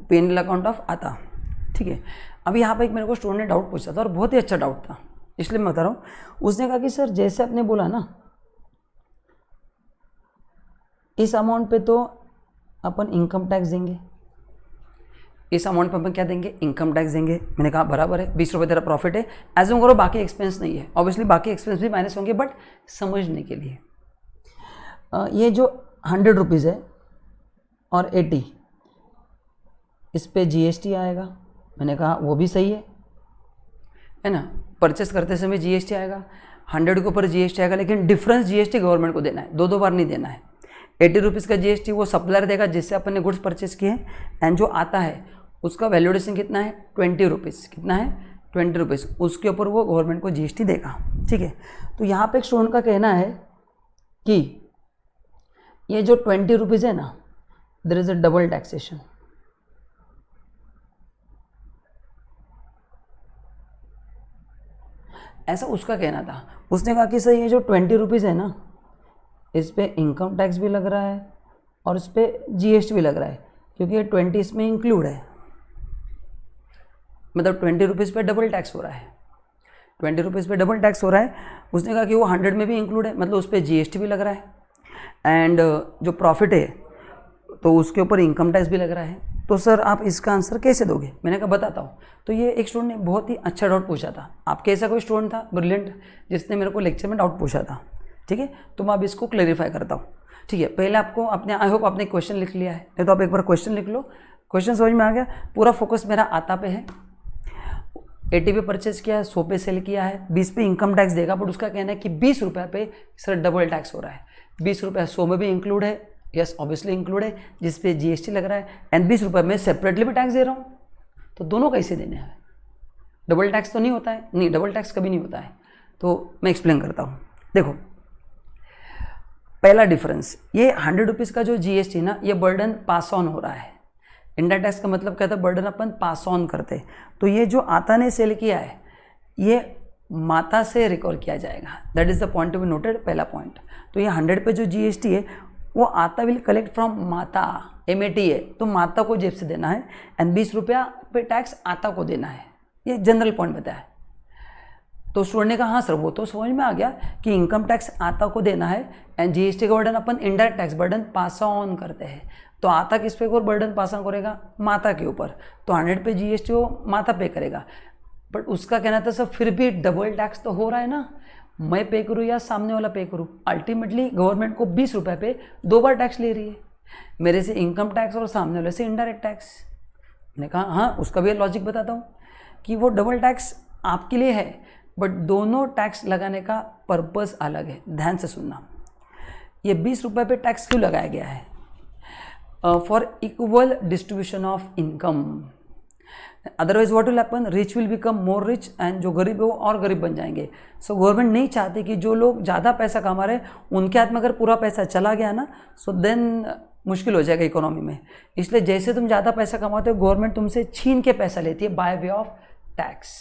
P&L अकाउंट ऑफ आता, ठीक है। अभी यहाँ पे एक मेरे को स्टूडेंट ने डाउट पूछा था और बहुत ही अच्छा डाउट था, इसलिए मैं बता रहा हूँ। उसने कहा कि सर जैसे आपने बोला ना, इस अमाउंट पे तो अपन इनकम टैक्स देंगे, इस अमाउंट पे अपन क्या देंगे? इनकम टैक्स देंगे। मैंने कहा बराबर है, 20 रुपये तेरा प्रॉफिट है, एज्यूम करो बाकी एक्सपेंस नहीं है, ऑब्वियसली बाकी एक्सपेंस भी माइनस होंगे, बट समझने के लिए ये जो 100 रुपीज़ है और 80, इस पे GST आएगा। मैंने कहा वो भी सही है ना, परचेस करते समय GST आएगा, 100 के ऊपर GST आएगा, लेकिन डिफरेंस GST गवर्नमेंट को देना है, दो बार नहीं देना है। 80 रुपीज़ का GST वो सप्लायर देगा जिससे अपन ने गुड्स परचेस किए हैं, एंड जो आता है उसका वैल्यूडेशन कितना है? 20 रुपीज़। कितना है? 20 रुपीज़। उसके ऊपर वो गवर्नमेंट को GST देगा, ठीक है। तो यहाँ पे एक स्टूडेंट का कहना है कि ये जो 20 रुपीज़ है ना, there is a double taxation. ऐसा उसका कहना था। उसने कहा कि सर ये जो 20 रुपीज़ है ना, इस पे इनकम टैक्स भी लग रहा है और इस पे GST भी लग रहा है, क्योंकि ये 20 इसमें इंक्लूड है, मतलब 20 रुपीज़ पे डबल टैक्स हो रहा है, 20 रुपीज़ पे डबल टैक्स हो रहा है। उसने कहा कि वो 100 में भी इंक्लूड है, मतलब उस पर GST भी लग रहा है, एंड जो प्रॉफिट है तो उसके ऊपर इनकम टैक्स भी लग रहा है। तो सर आप इसका आंसर कैसे दोगे? मैंने कहा बताता हूँ। तो ये एक स्टूडेंट ने बहुत ही अच्छा डाउट पूछा था। आपके ऐसा कोई स्टूडेंट था ब्रिलियंट जिसने मेरे को लेक्चर में डाउट पूछा था, ठीक है। तो मैं अब इसको क्लैरिफाई करता हूँ, ठीक है। पहले आपको अपने, आई होप आपने क्वेश्चन लिख लिया है, नहीं तो आप एक बार क्वेश्चन लिख लो। क्वेश्चन समझ में आ गया? पूरा फोकस मेरा आता पे है। 80 पे परचेज किया है, 100 पे सेल किया है, 20 पे इनकम टैक्स देगा, बट उसका कहना है कि 20 रुपये पे सर डबल टैक्स हो रहा है। 20 रुपये 100 में भी इंक्लूड है यस ऑब्वियसली इंक्लूड है, जिस पे जीएसटी लग रहा है, एंड 20 रुपये में सेपरेटली भी टैक्स दे रहा हूँ, तो दोनों कैसे देने हैं? डबल टैक्स तो नहीं होता है, नहीं डबल टैक्स कभी नहीं होता है। तो मैं एक्सप्लेन करता हूँ। देखो पहला डिफरेंस, ये 100 रुपीज़ का जो जीएसटी ना, ये बर्डन पास ऑन हो रहा है। इनडायरेक्ट टैक्स का मतलब क्या था? बर्डन अपन पास ऑन करते। तो ये जो आता ने सेल किया है, ये माता से रिकवर किया जाएगा। That is the point to be noted, पहला पॉइंट। तो ये 100 पे जो जीएसटी है वो आता विल कलेक्ट फ्रॉम माता, MAT है, तो माता को जेब से देना है, एंड 20 रुपया पे टैक्स आता को देना है। ये जनरल पॉइंट बताया। तो स्टूडेंट ने कहा हाँ सर, वो तो समझ में आ गया कि इनकम टैक्स आता को देना है, एंड जीएसटी का burden upon indirect tax burden pass on करते हैं। तो आता किस पे और बर्डन पास ऑन करेगा? माता के ऊपर। तो 100 पे जीएसटी वो माता पे करेगा। बट उसका कहना था सर फिर भी डबल टैक्स तो हो रहा है ना, मैं पे करूँ या सामने वाला पे करूँ? अल्टीमेटली गवर्नमेंट को 20 रुपये पे 2 बार टैक्स ले रही है, मेरे से इनकम टैक्स और सामने वाले से इनडायरेक्ट टैक्स। मैंने कहा हाँ, उसका भी लॉजिक बताता हूँ कि वो डबल टैक्स आपके लिए है, बट दोनों टैक्स लगाने का पर्पस अलग है। ध्यान से सुनना, ये 20 रुपये पे टैक्स क्यों लगाया गया है? For equal distribution of income. Otherwise what will happen? Rich will become more rich, and जो गरीब है वो और गरीब बन जाएंगे। सो गवर्नमेंट नहीं चाहती कि जो लोग ज़्यादा पैसा कमा रहे हैं उनके हाथ में अगर पूरा पैसा चला गया ना, सो देन मुश्किल हो जाएगा इकोनॉमी में। इसलिए जैसे तुम ज़्यादा पैसा कमाते हो, गवर्नमेंट तुमसे छीन के पैसा लेती है बाय वे ऑफ टैक्स।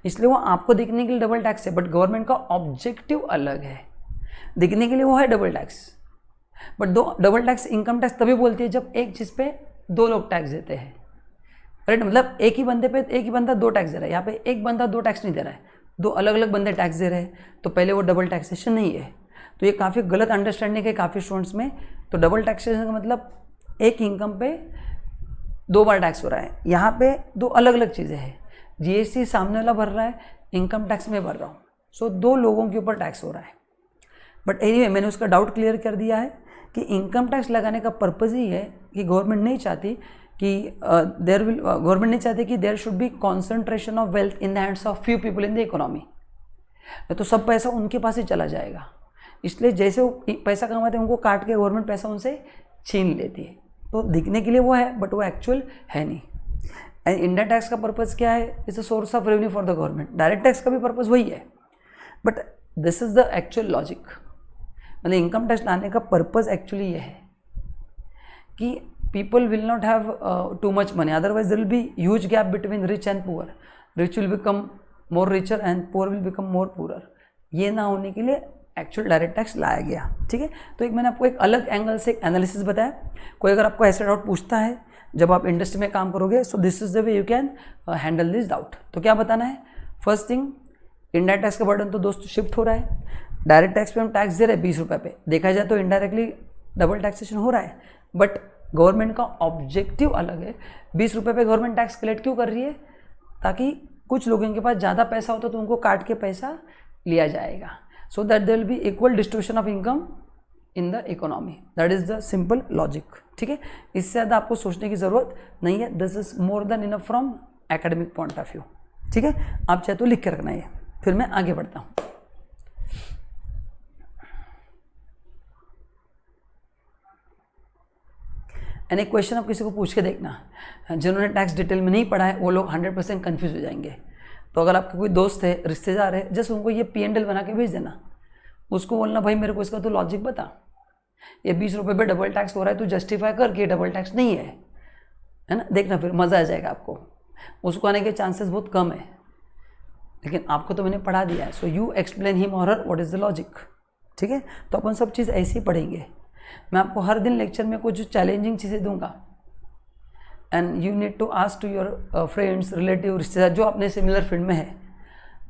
इसलिए वो आपको दिखने के लिए डबल टैक्स है, बट गवर्नमेंट का ऑब्जेक्टिव अलग है। दिखने के लिए वो है डबल टैक्स, बट दो डबल टैक्स इनकम टैक्स तभी बोलती है जब एक चीज़ पे 2 लोग टैक्स देते हैं। राइट, मतलब एक ही बंदे पे एक ही बंदा 2 टैक्स दे रहा है। यहाँ पे एक बंदा 2 टैक्स नहीं दे रहा है, 2 अलग अलग बंदे टैक्स दे रहे हैं, तो पहले वो डबल टैक्सेशन नहीं है। तो ये काफ़ी गलत अंडरस्टैंडिंग है काफ़ी स्टूडेंट्स में। तो डबल टैक्सेशन का मतलब एक इनकम पे 2 बार टैक्स हो रहा है। यहाँ पे 2 अलग अलग चीज़ें हैं। जीएसटी सामने वाला भर रहा है, इनकम टैक्स में भर रहा हूँ, सो 2 लोगों के ऊपर टैक्स हो रहा है। बट एनीवे मैंने उसका डाउट क्लियर कर दिया है कि इनकम टैक्स लगाने का पर्पज़ ही है कि गवर्नमेंट नहीं चाहती कि गवर्नमेंट नहीं चाहती कि there should be concentration of wealth in the hands of few people in the economy. तो सब पैसा उनके पास ही चला जाएगा। इसलिए जैसे वो पैसा कमाते हैं उनको काट के गवर्नमेंट पैसा उनसे छीन लेती है। तो दिखने के लिए वो है, बट वो एक्चुअल है नहीं। एंड इनडायरेक्ट टैक्स का पर्पज़ क्या है? It's a source of revenue for the government. Direct tax का भी पर्पज़ वही है, but this is the actual logic. मतलब इनकम टैक्स लाने का पर्पज़ एक्चुअली ये है कि people will not have too much money, otherwise there will be huge gap between rich and poor. Rich will become more richer and poor will become more poorer. ये ना होने के लिए एक्चुअल डायरेक्ट टैक्स लाया गया। ठीक है, तो एक मैंने आपको एक अलग एंगल से एक एनालिसिस बताया। कोई अगर आपको ऐसा डाउट पूछता है जब आप इंडस्ट्री में काम करोगे, so this is the way you can handle this doubt. तो क्या बताना है? फर्स्ट थिंग, इनडायरेक्ट टैक्स का बर्डन तो दोस्तों शिफ्ट हो रहा है। डायरेक्ट टैक्स पे हम टैक्स दे रहे हैं 20 रुपये पे, देखा जाए तो इनडायरेक्टली डबल टैक्सेशन हो रहा है, बट गवर्नमेंट का ऑब्जेक्टिव अलग है। 20 रुपये पे गवर्नमेंट टैक्स कलेक्ट क्यों कर रही है? ताकि कुछ लोगों के पास ज़्यादा पैसा होता तो उनको काट के पैसा लिया जाएगा, so that there will be equal distribution of income in the economy. That is the simple logic. ठीक है, इससे ज़्यादा आपको सोचने की ज़रूरत नहीं है। This is more than enough from academic point of view. ठीक है, आप चाहे तो लिख के रखना है, फिर मैं आगे बढ़ता हूँ। एंड एक क्वेश्चन आप किसी को पूछ के देखना, जिन्होंने टैक्स डिटेल में नहीं पढ़ा है वो लोग 100% कन्फ्यूज हो जाएंगे। तो अगर आपके कोई दोस्त है, रिश्तेदार है, जस्ट उनको ये P&L बना के भेज देना। उसको बोलना भाई मेरे को इसका तो लॉजिक बता, ये 20 रुपये पे डबल टैक्स हो रहा है, तो जस्टिफाई कर कि डबल टैक्स नहीं है ना। देखना, फिर मज़ा आ जाएगा आपको। उसको आने के चांसेस बहुत कम है, लेकिन आपको तो मैंने पढ़ा दिया है। सो यू एक्सप्लेन हिम और her what is the logic. ठीक है, तो अपन सब चीज़ ऐसे ही पढ़ेंगे। मैं आपको हर दिन लेक्चर में कुछ चैलेंजिंग चीज़ें दूंगा, and you need to ask to your friends, relative, रिश्तेदार जो अपने सिमिलर फील्ड में है,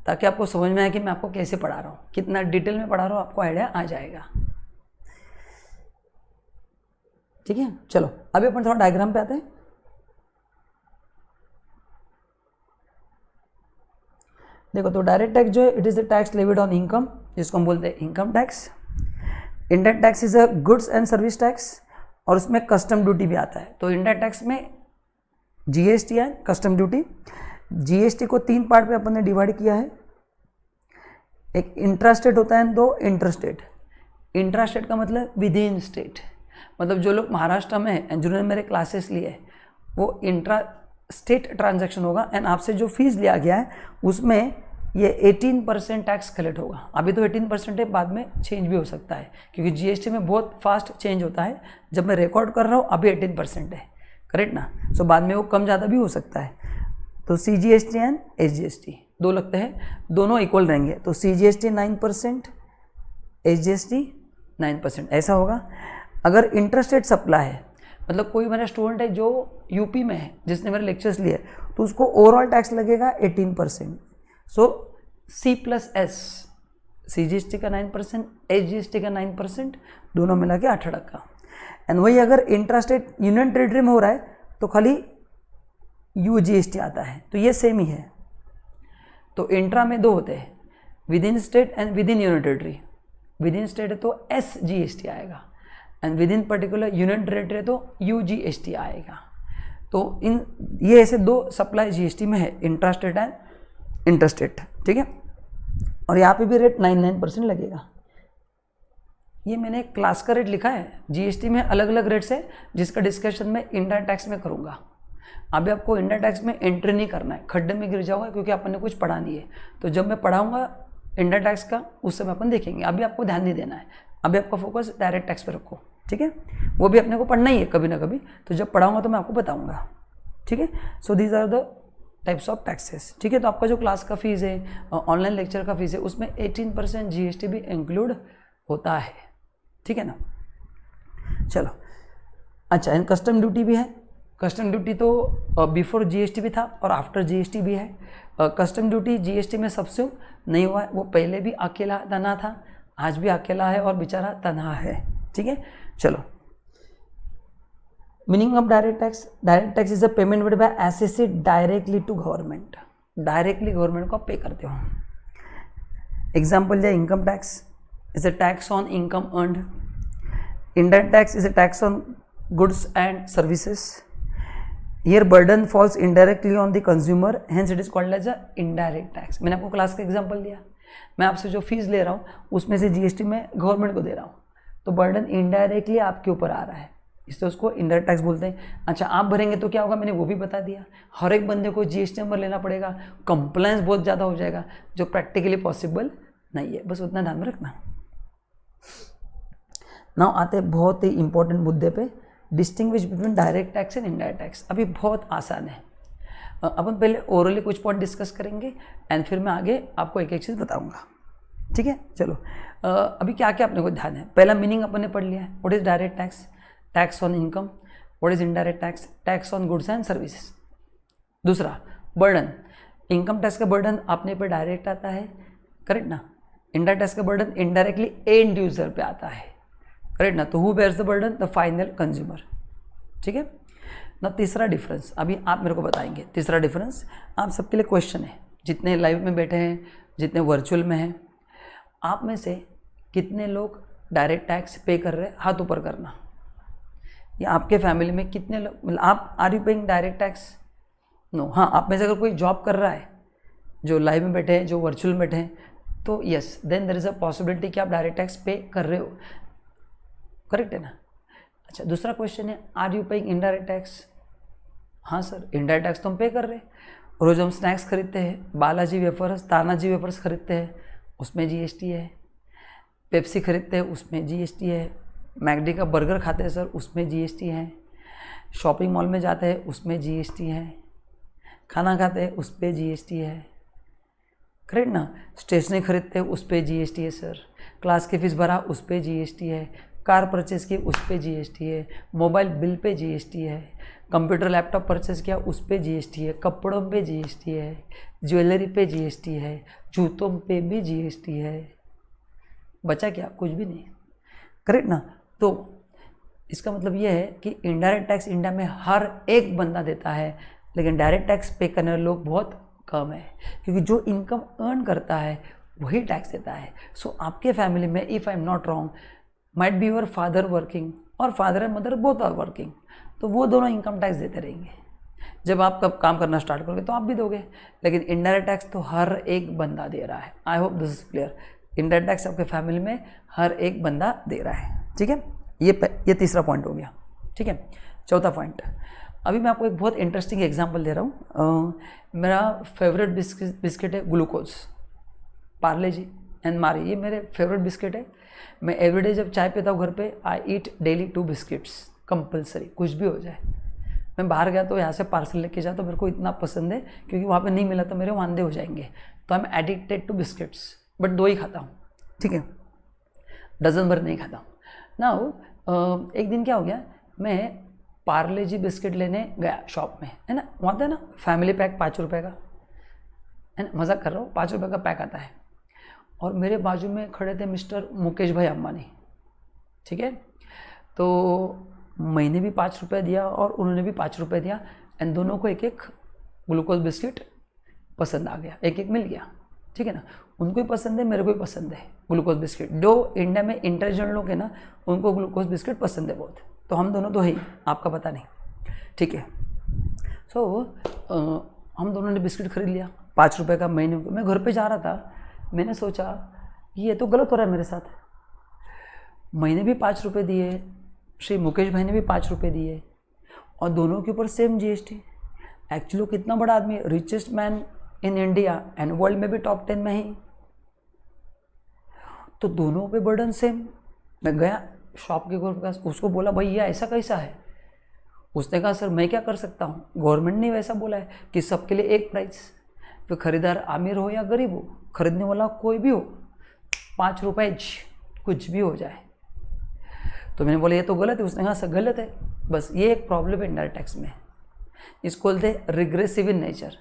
ताकि आपको समझ में आए कि मैं आपको कैसे पढ़ा रहा हूँ, कितना डिटेल में पढ़ा रहा हूँ, आपको आइडिया आ जाएगा। ठीक है, चलो अभी अपन थोड़ा डायग्राम पे आते हैं। देखो, तो डायरेक्ट टैक्स जो है it is the tax levied on income, जिसको हम बोलते हैं income tax. Indirect tax is a goods and service tax, और उसमें कस्टम ड्यूटी भी आता है। तो इनडायरेक्ट टैक्स में जीएसटी है, कस्टम ड्यूटी। जीएसटी को 3 पार्ट पे अपन ने डिवाइड किया है। एक इंट्रा स्टेट होता है, 2 इंटर स्टेट। इंट्रा स्टेट का मतलब विद इन स्टेट, मतलब जो लोग महाराष्ट्र में हैं, जिन्होंने मेरे क्लासेस लिए है, वो इंट्रा स्टेट ट्रांजैक्शन होगा एंड आपसे जो फीस लिया गया है उसमें ये 18% टैक्स कलेक्ट होगा। अभी तो 18% है, बाद में चेंज भी हो सकता है क्योंकि जीएसटी में बहुत फास्ट चेंज होता है। जब मैं रिकॉर्ड कर रहा हूँ अभी 18% है, करेक्ट ना। सो बाद में वो कम ज़्यादा भी हो सकता है। तो CGST एंड SGST दो लगते हैं, दोनों इक्वल रहेंगे। तो CGST 9%, SGST 9%, ऐसा होगा। अगर इंटरस्टेट सप्लाई है, मतलब कोई मेरा स्टूडेंट है जो यूपी में है, जिसने मेरे लेक्चर्स लिए, तो उसको ओवरऑल टैक्स लगेगा 18%। सो C+S, CGST का 9%, SGST का 9%, दोनों मिला के 18%। एंड वही अगर इंट्रास्टेट यूनियन टेरिटरी में हो रहा है तो खाली UGST आता है, तो ये सेम ही है। तो इंट्रा में दो होते हैं, with in state and with in union territory. With in state है तो SGST आएगा and with in particular union territory तो UGST आएगा। तो इन ये ऐसे दो सप्लाई GST में है, इंट्रास्टेट एंड इंटरस्टेट, ठीक है। और यहाँ पे भी रेट 99% लगेगा। ये मैंने क्लास का रेट लिखा है। GST में अलग अलग रेट्स है, जिसका डिस्कशन मैं इंडायरेक्ट टैक्स में करूँगा। अभी आपको इंडायरेक्ट टैक्स में एंट्री नहीं करना है, खड्डे में गिर जाओगे क्योंकि अपन ने कुछ पढ़ा नहीं है। तो जब मैं पढ़ाऊँगा इंडायरेक्ट टैक्स का, उस समय अपन देखेंगे। अभी आपको ध्यान नहीं देना है, अभी आपका फोकस डायरेक्ट टैक्स पे रखो, ठीक है। वो भी अपने को पढ़ना ही है कभी ना कभी, तो जब पढ़ाऊँगा तो मैं आपको बताऊँगा, ठीक है। So these are the types of taxes, ठीक है। तो आपका जो क्लास का फीस है, ऑनलाइन लेक्चर का फीस है, उसमें 18% GST भी इंक्लूड होता है, ठीक है ना। चलो, अच्छा, एंड कस्टम ड्यूटी भी है। कस्टम ड्यूटी तो बिफोर GST भी था और आफ्टर GST भी है। कस्टम ड्यूटी GST में सबसे नहीं हुआ है, वो पहले भी अकेला तनहा था, आज भी अकेला है और बेचारा तनहा है, ठीक है। चलो, meaning of direct tax. Direct tax is a payment made by SSC directly to government. Directly government को आप पे करते हो। एग्जाम्पल है income tax is a tax on income earned. Indirect tax is a tax on goods and services. Here burden falls indirectly on the consumer, hence it is called as a indirect tax. मैंने आपको class का example दिया, मैं आपसे जो fees ले रहा हूँ उसमें से GST में गवर्नमेंट को दे रहा हूँ, तो बर्डन इनडायरेक्टली आपके ऊपर आ रहा है, इसलिए उसको इनडायरेक्ट टैक्स बोलते हैं। अच्छा, आप भरेंगे तो क्या होगा, मैंने वो भी बता दिया। हर एक बंदे को GST नंबर लेना पड़ेगा, कंप्लायंस बहुत ज़्यादा हो जाएगा, जो प्रैक्टिकली पॉसिबल नहीं है, बस उतना ध्यान में रखना। नाउ आते हैं बहुत ही इंपॉर्टेंट मुद्दे पे, distinguish between direct tax and indirect tax. अभी बहुत आसान है, अपन पहले ओरली कुछ पॉइंट डिस्कस करेंगे एंड फिर मैं आगे आपको एक एक चीज़ बताऊंगा, ठीक है। चलो, अभी क्या क्या अपने को ध्यान है। पहला मीनिंग अपन ने पढ़ लिया है, what is direct tax, tax on income. What is indirect tax, tax on goods and services. दूसरा, बर्डन। इनकम टैक्स का बर्डन अपने पर डायरेक्ट आता है, करेक्ट ना। इनडायरेक्ट टैक्स का बर्डन इनडायरेक्टली एंड यूजर पे आता है, करेक्ट ना। तो who bears the burden, the final consumer, ठीक है ना। तीसरा डिफरेंस अभी आप मेरे को बताएंगे। तीसरा डिफरेंस आप सबके लिए क्वेश्चन है, जितने लाइव में बैठे हैं, जितने वर्चुअल में हैं, आप में से कितने लोग डायरेक्ट टैक्स पे कर रहे हैं, हाथ ऊपर करना। या आपके फैमिली में कितने लोग, मतलब आप are you paying direct tax? No. हाँ, आप में से अगर कोई जॉब कर रहा है, जो लाइव में बैठे हैं, जो वर्चुअल में बैठे हैं, तो yes, then there is a possibility कि आप डायरेक्ट टैक्स पे कर रहे हो, करेक्ट है ना। अच्छा, दूसरा क्वेश्चन है, are you paying indirect tax? हाँ सर, इनडायरेक्ट टैक्स तो हम पे कर रहे हैं। रोज हम स्नैक्स खरीदते हैं, बालाजी वेफर्स, तानाजी वेफर्स खरीदते हैं, उसमें GST है। पेप्सी खरीदते हैं, उसमें GST है। मैकडी का बर्गर खाते हैं सर, उसमें GST है। शॉपिंग मॉल में जाते हैं, उसमें GST है। खाना खाते हैं, उस पर GST है, करेक्ट ना। स्टेशनरी खरीदते हैं, उस पर GST है सर। क्लास की फीस भरा, उस पर GST है। कार परचेज की, उस पर GST है। मोबाइल बिल पे GST है। कंप्यूटर लैपटॉप परचेज किया, उस पर GST है। कपड़ों पे GST है। ज्वेलरी पे GST है। जूतों पे भी GST है। बचा क्या? कुछ भी नहीं, करेक्ट ना। तो इसका मतलब ये है कि इनडायरेक्ट टैक्स इंडिया में हर एक बंदा देता है, लेकिन डायरेक्ट टैक्स पे करने वाले लोग बहुत कम है, क्योंकि जो इनकम अर्न करता है वही टैक्स देता है। सो आपके फैमिली में, if I am not wrong, might be your father working और father and mother both are working, तो वो दोनों इनकम टैक्स देते रहेंगे। जब आप कब काम करना स्टार्ट करोगे तो आप भी दोगे, लेकिन इनडायरेक्ट टैक्स तो हर एक बंदा दे रहा है। I hope this is clear. Indirect tax आपके फैमिली में हर एक बंदा दे रहा है, ठीक है। ये तीसरा पॉइंट हो गया, ठीक है। चौथा पॉइंट, अभी मैं आपको एक बहुत इंटरेस्टिंग एग्जांपल दे रहा हूँ। मेरा फेवरेट बिस्किट है ग्लूकोज, पार्ले जी एंड मारी, ये मेरे फेवरेट बिस्किट है। मैं एवरीडे जब चाय पीता हूँ घर पे, आई ईट डेली 2 बिस्किट्स कंपलसरी, कुछ भी हो जाए। मैं बाहर गया तो यहाँ से पार्सल लेके जाता, मेरे को इतना पसंद है, क्योंकि वहाँ पे नहीं मिला तो मेरे वांदे हो जाएंगे। तो I am addicted to biscuits, but 2 ही खाता हूँ, ठीक है, डजन भर नहीं खाता हूँ। नाउ एक दिन क्या हो गया, मैं पार्ले जी बिस्किट लेने गया शॉप में, है ना, वहाँ था ना फैमिली पैक 5 रुपये का, है ना, मजाक कर रहा हूँ, 5 रुपये का पैक आता है। और मेरे बाजू में खड़े थे मिस्टर मुकेश भाई अंबानी, ठीक है। तो मैंने भी 5 रुपये दिया और उन्होंने भी 5 रुपये दिया, एंड दोनों को एक एक ग्लूकोज बिस्किट पसंद आ गया, एक एक मिल गया, ठीक है ना। उनको भी पसंद है, मेरे को भी पसंद है ग्लूकोज बिस्किट। जो इंडिया में इंटेलिजेंट लोग हैं ना, उनको ग्लूकोज बिस्किट पसंद है बहुत, तो हम दोनों तो है ही, आपका पता नहीं, ठीक है। सो हम दोनों ने बिस्किट खरीद लिया 5 रुपये का। मैं घर पे जा रहा था, मैंने सोचा ये तो गलत हो रहा है मेरे साथ। मैंने भी 5 रुपये दिए, श्री मुकेश भाई ने भी 5 रुपये दिए, और दोनों के ऊपर सेम GST। एक्चुअली कितना बड़ा आदमी, richest man in India and world में भी टॉप 10 में ही, तो दोनों पे बर्डन सेम। मैं गया शॉप के पास, उसको बोला भाई ये ऐसा कैसा है। उसने कहा सर मैं क्या कर सकता हूँ, गवर्नमेंट ने वैसा बोला है कि सबके लिए एक प्राइस, तो खरीदार अमीर हो या गरीब हो, खरीदने वाला कोई भी हो, 5 रुपये कुछ भी हो जाए। तो मैंने बोला ये तो गलत है। उसने कहा सर गलत है, बस ये एक प्रॉब्लम है इंडायरेक्ट टैक्स में, इसको बोलते हैं रिग्रेसिव इन नेचर।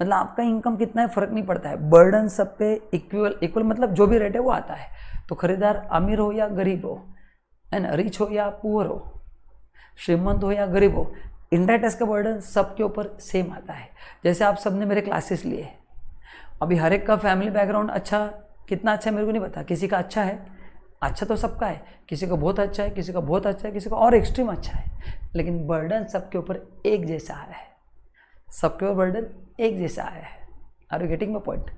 मतलब आपका इनकम कितना है फर्क नहीं पड़ता है, बर्डन सब पे इक्वल मतलब जो भी रेट है वो आता है। तो खरीदार अमीर हो या गरीब हो, है ना, रिच हो या पुअर हो, श्रीमंत हो या गरीब हो, इंडायरेक्ट टैक्स का बर्डन सबके ऊपर सेम आता है। जैसे आप सबने मेरे क्लासेस लिए, अभी हर एक का फैमिली बैकग्राउंड अच्छा कितना अच्छा है मेरे को नहीं पता, किसी का अच्छा है, अच्छा तो सबका है, किसी का बहुत अच्छा है, किसी का बहुत अच्छा है, किसी का और एक्सट्रीम अच्छा है, लेकिन बर्डन सबके ऊपर एक जैसा आया है, सबके ऊपर बर्डन एक जैसा आया है। Are you getting my point?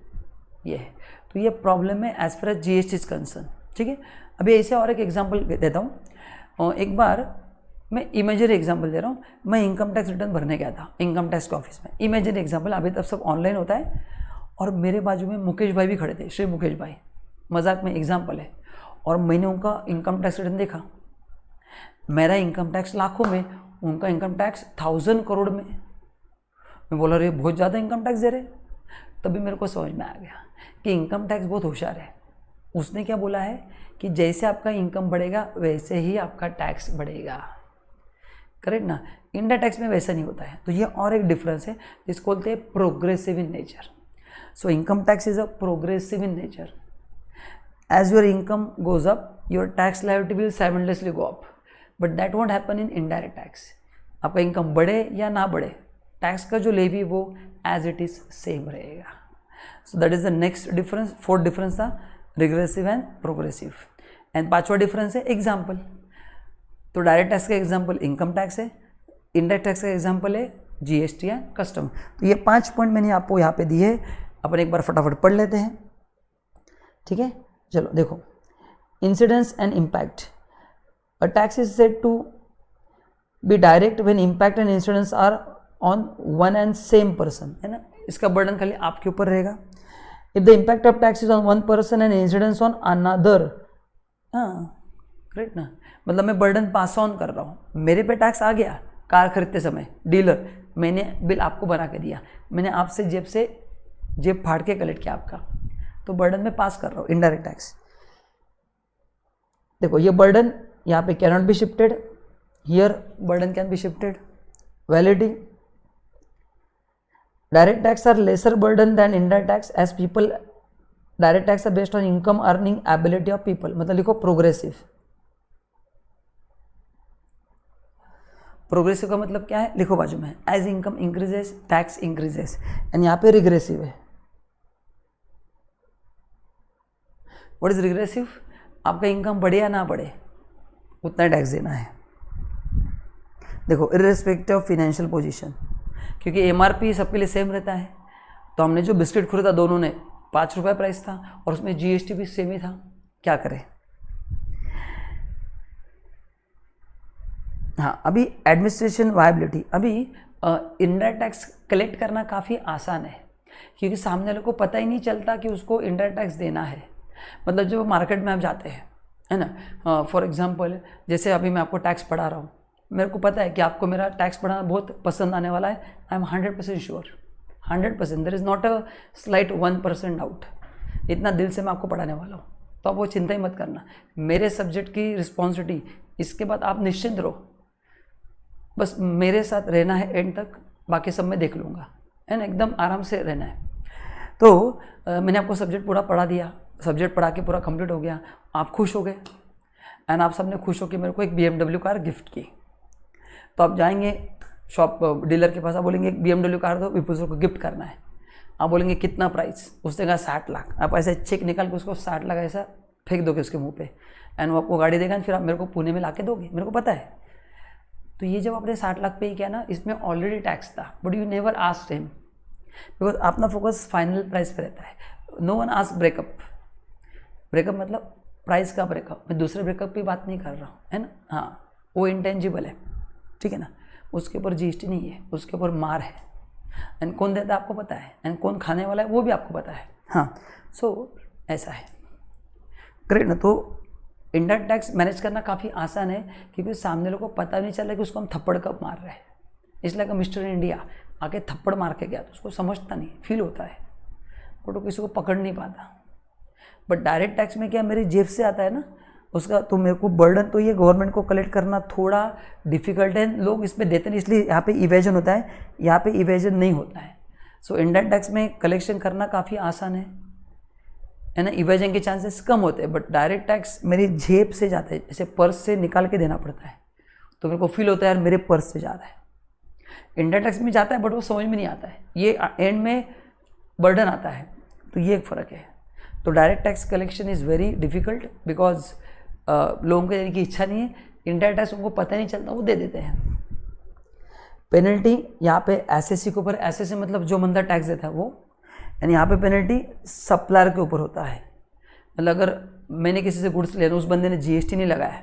ये है, तो ये प्रॉब्लम है as per as GST is concern, ठीक है। अभी ऐसे और एक एग्जांपल देता हूँ। एक बार मैं इमेजिनरी एग्जांपल दे रहा हूँ, मैं इनकम टैक्स रिटर्न भरने गया था इनकम टैक्स के ऑफिस में। इमेजिनरी एग्जांपल, अभी तब सब ऑनलाइन होता है, और मेरे बाजू में मुकेश भाई भी खड़े थे, श्री मुकेश भाई, मजाक में एग्जाम्पल है। और मैंने उनका इनकम टैक्स रिटर्न देखा, मेरा इनकम टैक्स लाखों में, उनका इनकम टैक्स 1000 करोड़ में। मैं बोला अरे बहुत ज़्यादा इनकम टैक्स दे रहे। तभी मेरे को समझ में आ गया कि इनकम टैक्स बहुत होशियार है। उसने क्या बोला है कि जैसे आपका इनकम बढ़ेगा वैसे ही आपका टैक्स बढ़ेगा, करेक्ट ना। इंडिया टैक्स में वैसा नहीं होता है। तो ये और एक डिफरेंस है जिसको बोलते हैं progressive in nature. So income tax is a progressive in nature. As your income goes up, your tax liability will simultaneously go up, but that won't happen in indirect tax. आपका income बढ़े या ना बढ़े, tax का जो levy वो as it is same रहेगा। So that is the next difference. Fourth difference था रिग्रेसिव एंड प्रोग्रेसिव। एंड पांचवा डिफरेंस है एग्जाम्पल। तो डायरेक्ट टैक्स का एग्जाम्पल इनकम टैक्स है, इनडायरेक्ट टैक्स का एग्जाम्पल है GST या कस्टम। तो ये 5 पॉइंट मैंने आपको यहाँ पे दिए, अपन एक बार फटाफट पढ़ लेते हैं, ठीक है। चलो देखो, incidence and impact. A tax is said to be direct when impact and incidence are on one and same person, है ना। इसका बर्डन खाली आपके ऊपर रहेगा। If the impact of tax is on one person and incidence on another, हाँ correct ना। मतलब मैं बर्डन पास ऑन कर रहा हूँ, मेरे पे टैक्स आ गया कार खरीदते समय, डीलर मैंने बिल आपको बना के दिया, मैंने आपसे जेब फाड़ के कलेक्ट किया आपका, तो बर्डन में पास कर रहा हूँ इनडायरेक्ट टैक्स। देखो ये बर्डन यहाँ पे cannot be shifted, here burden can be shifted. Validity, direct tax are lesser burden than indirect tax as people, direct tax are based on income earning ability of people. मतलब लिखो progressive. Progressive का मतलब क्या है, लिखो बाजू में, as income increases tax increases. And यहाँ पे रिग्रेसिव है। What is regressive? आपका इनकम बढ़े या ना बढ़े उतना टैक्स देना है। देखो इर्रेस्पेक्टिव ऑफ फाइनेंशियल पोजीशन, क्योंकि MRP सबके लिए सेम रहता है। तो हमने जो बिस्किट खरीदा दोनों ने 5 रुपये प्राइस था और उसमें GST भी सेम ही था, क्या करें। हाँ, अभी एडमिनिस्ट्रेशन वायबिलिटी, अभी इनडायरेक्ट टैक्स कलेक्ट करना काफ़ी आसान है, क्योंकि सामने वाले को पता ही नहीं चलता कि उसको इनडायरेक्ट टैक्स देना है। मतलब जब मार्केट में आप जाते हैं, है ना, फॉर एग्जांपल जैसे अभी मैं आपको टैक्स पढ़ा रहा हूँ, मेरे को पता है कि आपको मेरा टैक्स पढ़ाना बहुत पसंद आने वाला है। I am 100% sure, 100%, there is not a slight 1% doubt. इतना दिल से मैं आपको पढ़ाने वाला हूँ, तो आप वो चिंता ही मत करना। मेरे सब्जेक्ट की रिस्पॉन्सिबिलिटी, इसके बाद आप निश्चिंत रहो, बस मेरे साथ रहना है एंड तक, बाकी सब मैं देख लूँगा, है ना, एकदम आराम से रहना है। तो मैंने आपको सब्जेक्ट पूरा पढ़ा दिया, सब्जेक्ट पढ़ा के पूरा कंप्लीट हो गया, आप खुश हो गए, एंड आप सबने खुश होकर मेरे को एक BMW कार गिफ्ट की। तो आप जाएंगे शॉप डीलर के पास, आप बोलेंगे एक BMW कार दो, विपुल सर को गिफ्ट करना है। आप बोलेंगे कितना प्राइस, उसने कहा 60 लाख। आप ऐसे चेक निकाल के उसको 60 लाख ऐसा फेंक दोगे उसके मुंह पे, एंड वो आपको गाड़ी देगा, फिर आप मेरे को पुणे में ला के दोगे, मेरे को पता है। तो ये जब आपने 60 लाख पे किया ना, इसमें ऑलरेडी टैक्स था, but you never asked him, because अपना फोकस फाइनल प्राइस पे रहता है। No one ask breakup. Breakup मतलब प्राइस का ब्रेकअप, मैं दूसरे ब्रेकअप की बात नहीं कर रहा हूँ, है ना। हाँ, वो इंटेंजिबल है, ठीक है ना, उसके ऊपर GST नहीं है, उसके ऊपर मार है, एंड कौन देता है आपको पता है, एंड कौन खाने वाला है वो भी आपको पता है। हाँ, सो ऐसा है, करेक्ट ना। तो इंडायरेक्ट टैक्स मैनेज करना काफ़ी आसान है, क्योंकि सामने लोगों को पता नहीं चला कि उसको हम थप्पड़ कब मार रहे हैं। इसलिए का मिस्टर इंडिया आके थप्पड़ मार के गया, तो उसको समझता नहीं, फील होता है, बट वो किसी को पकड़ नहीं पाता। बट डायरेक्ट टैक्स में क्या, मेरी जेब से आता है ना उसका, तो मेरे को बर्डन तो ये गवर्नमेंट को कलेक्ट करना थोड़ा डिफिकल्ट है, लोग इसमें देते नहीं, इसलिए यहाँ पे इवेजन होता है, यहाँ पे इवेजन नहीं होता है। सो इंडायरेक्ट टैक्स में कलेक्शन करना काफ़ी आसान है ना, इवेजन के चांसेस कम होते हैं। बट डायरेक्ट टैक्स मेरी जेब से जाता है, जैसे पर्स से निकाल के देना पड़ता है, तो मेरे को फील होता है यार मेरे पर्स से जा रहा है। इंडायरेक्ट टैक्स में जाता है बट वो समझ में नहीं आता है, ये एंड में बर्डन आता है, तो ये एक फ़र्क है। तो direct tax collection is very difficult, because लोगों को देने की इच्छा नहीं है, इंडायरेक्ट टैक्स उनको पता नहीं चलता, वो दे देते हैं। पेनल्टी यहाँ पे SSC के ऊपर, SSC मतलब जो बंदा टैक्स देता है वो, यानी यहाँ पे पेनल्टी सप्लायर के ऊपर होता है। मतलब अगर मैंने किसी से गुड्स लिया, उस बंदे ने GST नहीं लगाया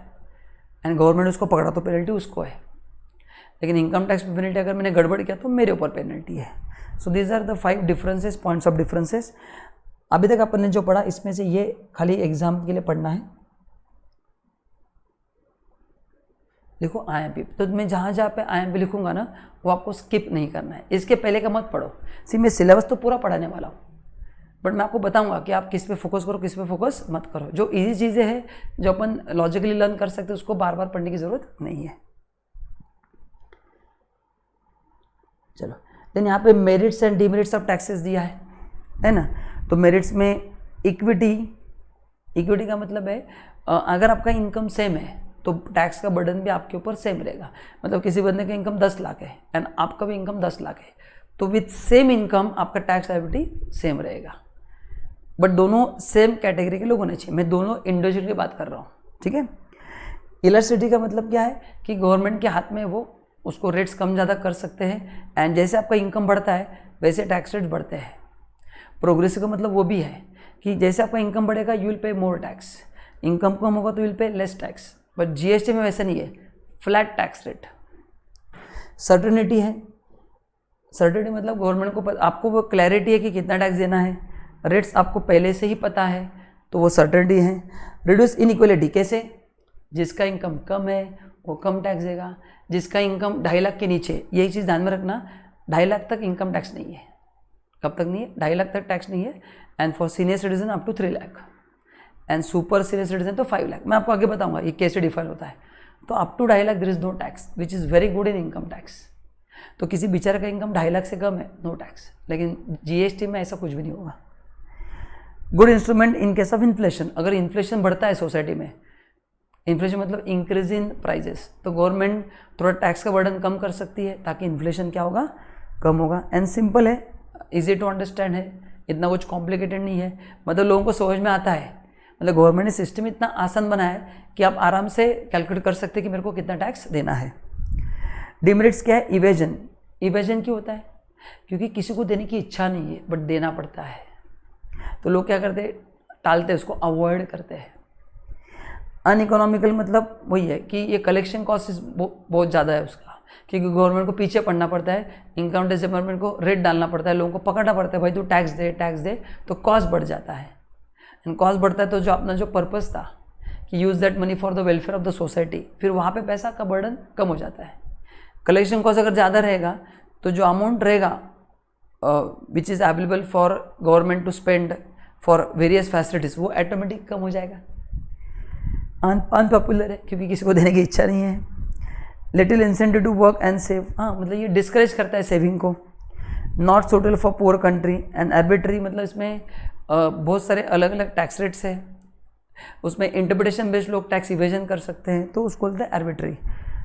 एंड गवर्नमेंट उसको पकड़ा, तो पेनल्टी उसको है। लेकिन इनकम टैक्स पे पेनल्टी अगर मैंने गड़बड़ किया तो मेरे ऊपर पेनल्टी है। So these are the 5 differences, points of differences. अभी तक अपन ने जो पढ़ा, इसमें से ये खाली एग्जाम के लिए पढ़ना है। देखो IMP, तो मैं जहाँ जहाँ पे IMP लिखूंगा ना, वो आपको स्किप नहीं करना है, इसके पहले का मत पढ़ो। मैं सिलेबस तो पूरा पढ़ाने वाला हूँ, बट मैं आपको बताऊंगा कि आप किस पे फोकस करो, किस पे फोकस मत करो। जो इजी चीज़ें हैं, जो अपन लॉजिकली लर्न कर सकते हैं, उसको बार बार पढ़ने की ज़रूरत नहीं है। चलो, देन यहाँ पे merits and demerits of taxes दिया है ना। तो मेरिट्स में इक्विटी का मतलब है अगर आपका इनकम सेम है तो टैक्स का बर्डन भी आपके ऊपर सेम रहेगा। मतलब किसी बंदे का इनकम 10 लाख है एंड आपका भी इनकम 10 लाख है, तो विथ सेम इनकम आपका टैक्स लायबिलिटी सेम रहेगा। बट दोनों सेम कैटेगरी के लोग होने चाहिए, मैं दोनों इंडिविजुअल की बात कर रहा हूँ, ठीक है। इलास्टिसिटी का मतलब क्या है कि गवर्नमेंट के हाथ में वो उसको रेट्स कम ज़्यादा कर सकते हैं, एंड जैसे आपका इनकम बढ़ता है वैसे टैक्स रेट बढ़ते हैं। प्रोग्रेसिव का मतलब वो भी है कि जैसे आपका इनकम बढ़ेगा you will pay more tax, income कम होगा तो you will pay less tax. But GST में वैसा नहीं है, फ्लैट टैक्स रेट। सर्टेनिटी है, सर्टेनिटी मतलब गवर्नमेंट को आपको वो क्लैरिटी है कि कितना टैक्स देना है, रेट्स आपको पहले से ही पता है, तो वो सर्टेनिटी है। रिड्यूस इनइक्वालिटी, कैसे, जिसका इनकम कम है वो कम टैक्स देगा, जिसका इनकम 2.5 लाख के नीचे, यही चीज़ ध्यान में रखना, 2.5 लाख तक इनकम टैक्स नहीं है। कब तक नहीं है? 2.5 लाख तक टैक्स नहीं है, and for senior citizen up to 3 lakh, and super senior citizen तो 5 लाख। मैं आपको आगे बताऊंगा ये कैसे डिफाइन होता है। तो up to 2.5 lakh there is no tax, which is very good in income tax. तो किसी बेचारे का इनकम 2.5 लाख से कम है, नो टैक्स। लेकिन GST में ऐसा कुछ भी नहीं होगा। Good instrument in case of inflation, अगर इन्फ्लेशन बढ़ता है सोसाइटी में, इन्फ्लेशन मतलब इंक्रीज इन प्राइजेस, तो गवर्नमेंट थोड़ा टैक्स का बर्डन कम कर सकती है ताकि इन्फ्लेशन क्या होगा, कम होगा। एंड सिंपल है, इजी टू अंडरस्टैंड है, इतना कुछ कॉम्प्लिकेटेड नहीं है, मतलब लोगों को समझ में आता है। मतलब गवर्नमेंट ने सिस्टम इतना आसान बनाया है कि आप आराम से कैलकुलेट कर सकते हैं कि मेरे को कितना टैक्स देना है। डिमेरिट्स क्या है? इवेजन। इवेजन क्यों होता है? क्योंकि किसी को देने की इच्छा नहीं है बट देना पड़ता है, तो लोग क्या करते हैं, टालते हैं, उसको अवॉइड करते हैं। अनइकोनॉमिकल मतलब वही है कि ये कलेक्शन कॉस्ट बहुत ज़्यादा है उसका, क्योंकि गवर्नमेंट को पीछे पड़ना पड़ता है, इनकम टैक्स डिपार्टमेंट को रेट डालना पड़ता है, लोगों को पकड़ना पड़ता है, भाई तू टैक्स दे, तो कॉस्ट बढ़ जाता है। एंड कॉस्ट बढ़ता है तो जो अपना जो पर्पस था कि use that money for the welfare of the society, फिर वहाँ पे पैसा का बर्डन कम हो जाता है। कलेक्शन कॉस्ट अगर ज़्यादा रहेगा तो जो अमाउंट रहेगा which is available for government to spend for various facilities वो ऑटोमेटिक कम हो जाएगा। अनपॉपुलर है क्योंकि किसी को देने की इच्छा नहीं है। Little incentive to work and save, हाँ मतलब ये डिस्करेज करता है सेविंग को। Not suitable for poor country and arbitrary, मतलब इसमें बहुत सारे अलग अलग टैक्स रेट्स है, उसमें इंटरप्रिटेशन बेस्ड लोग टैक्स इवेजन कर सकते हैं, तो उसको बोलते हैं आर्बिट्री।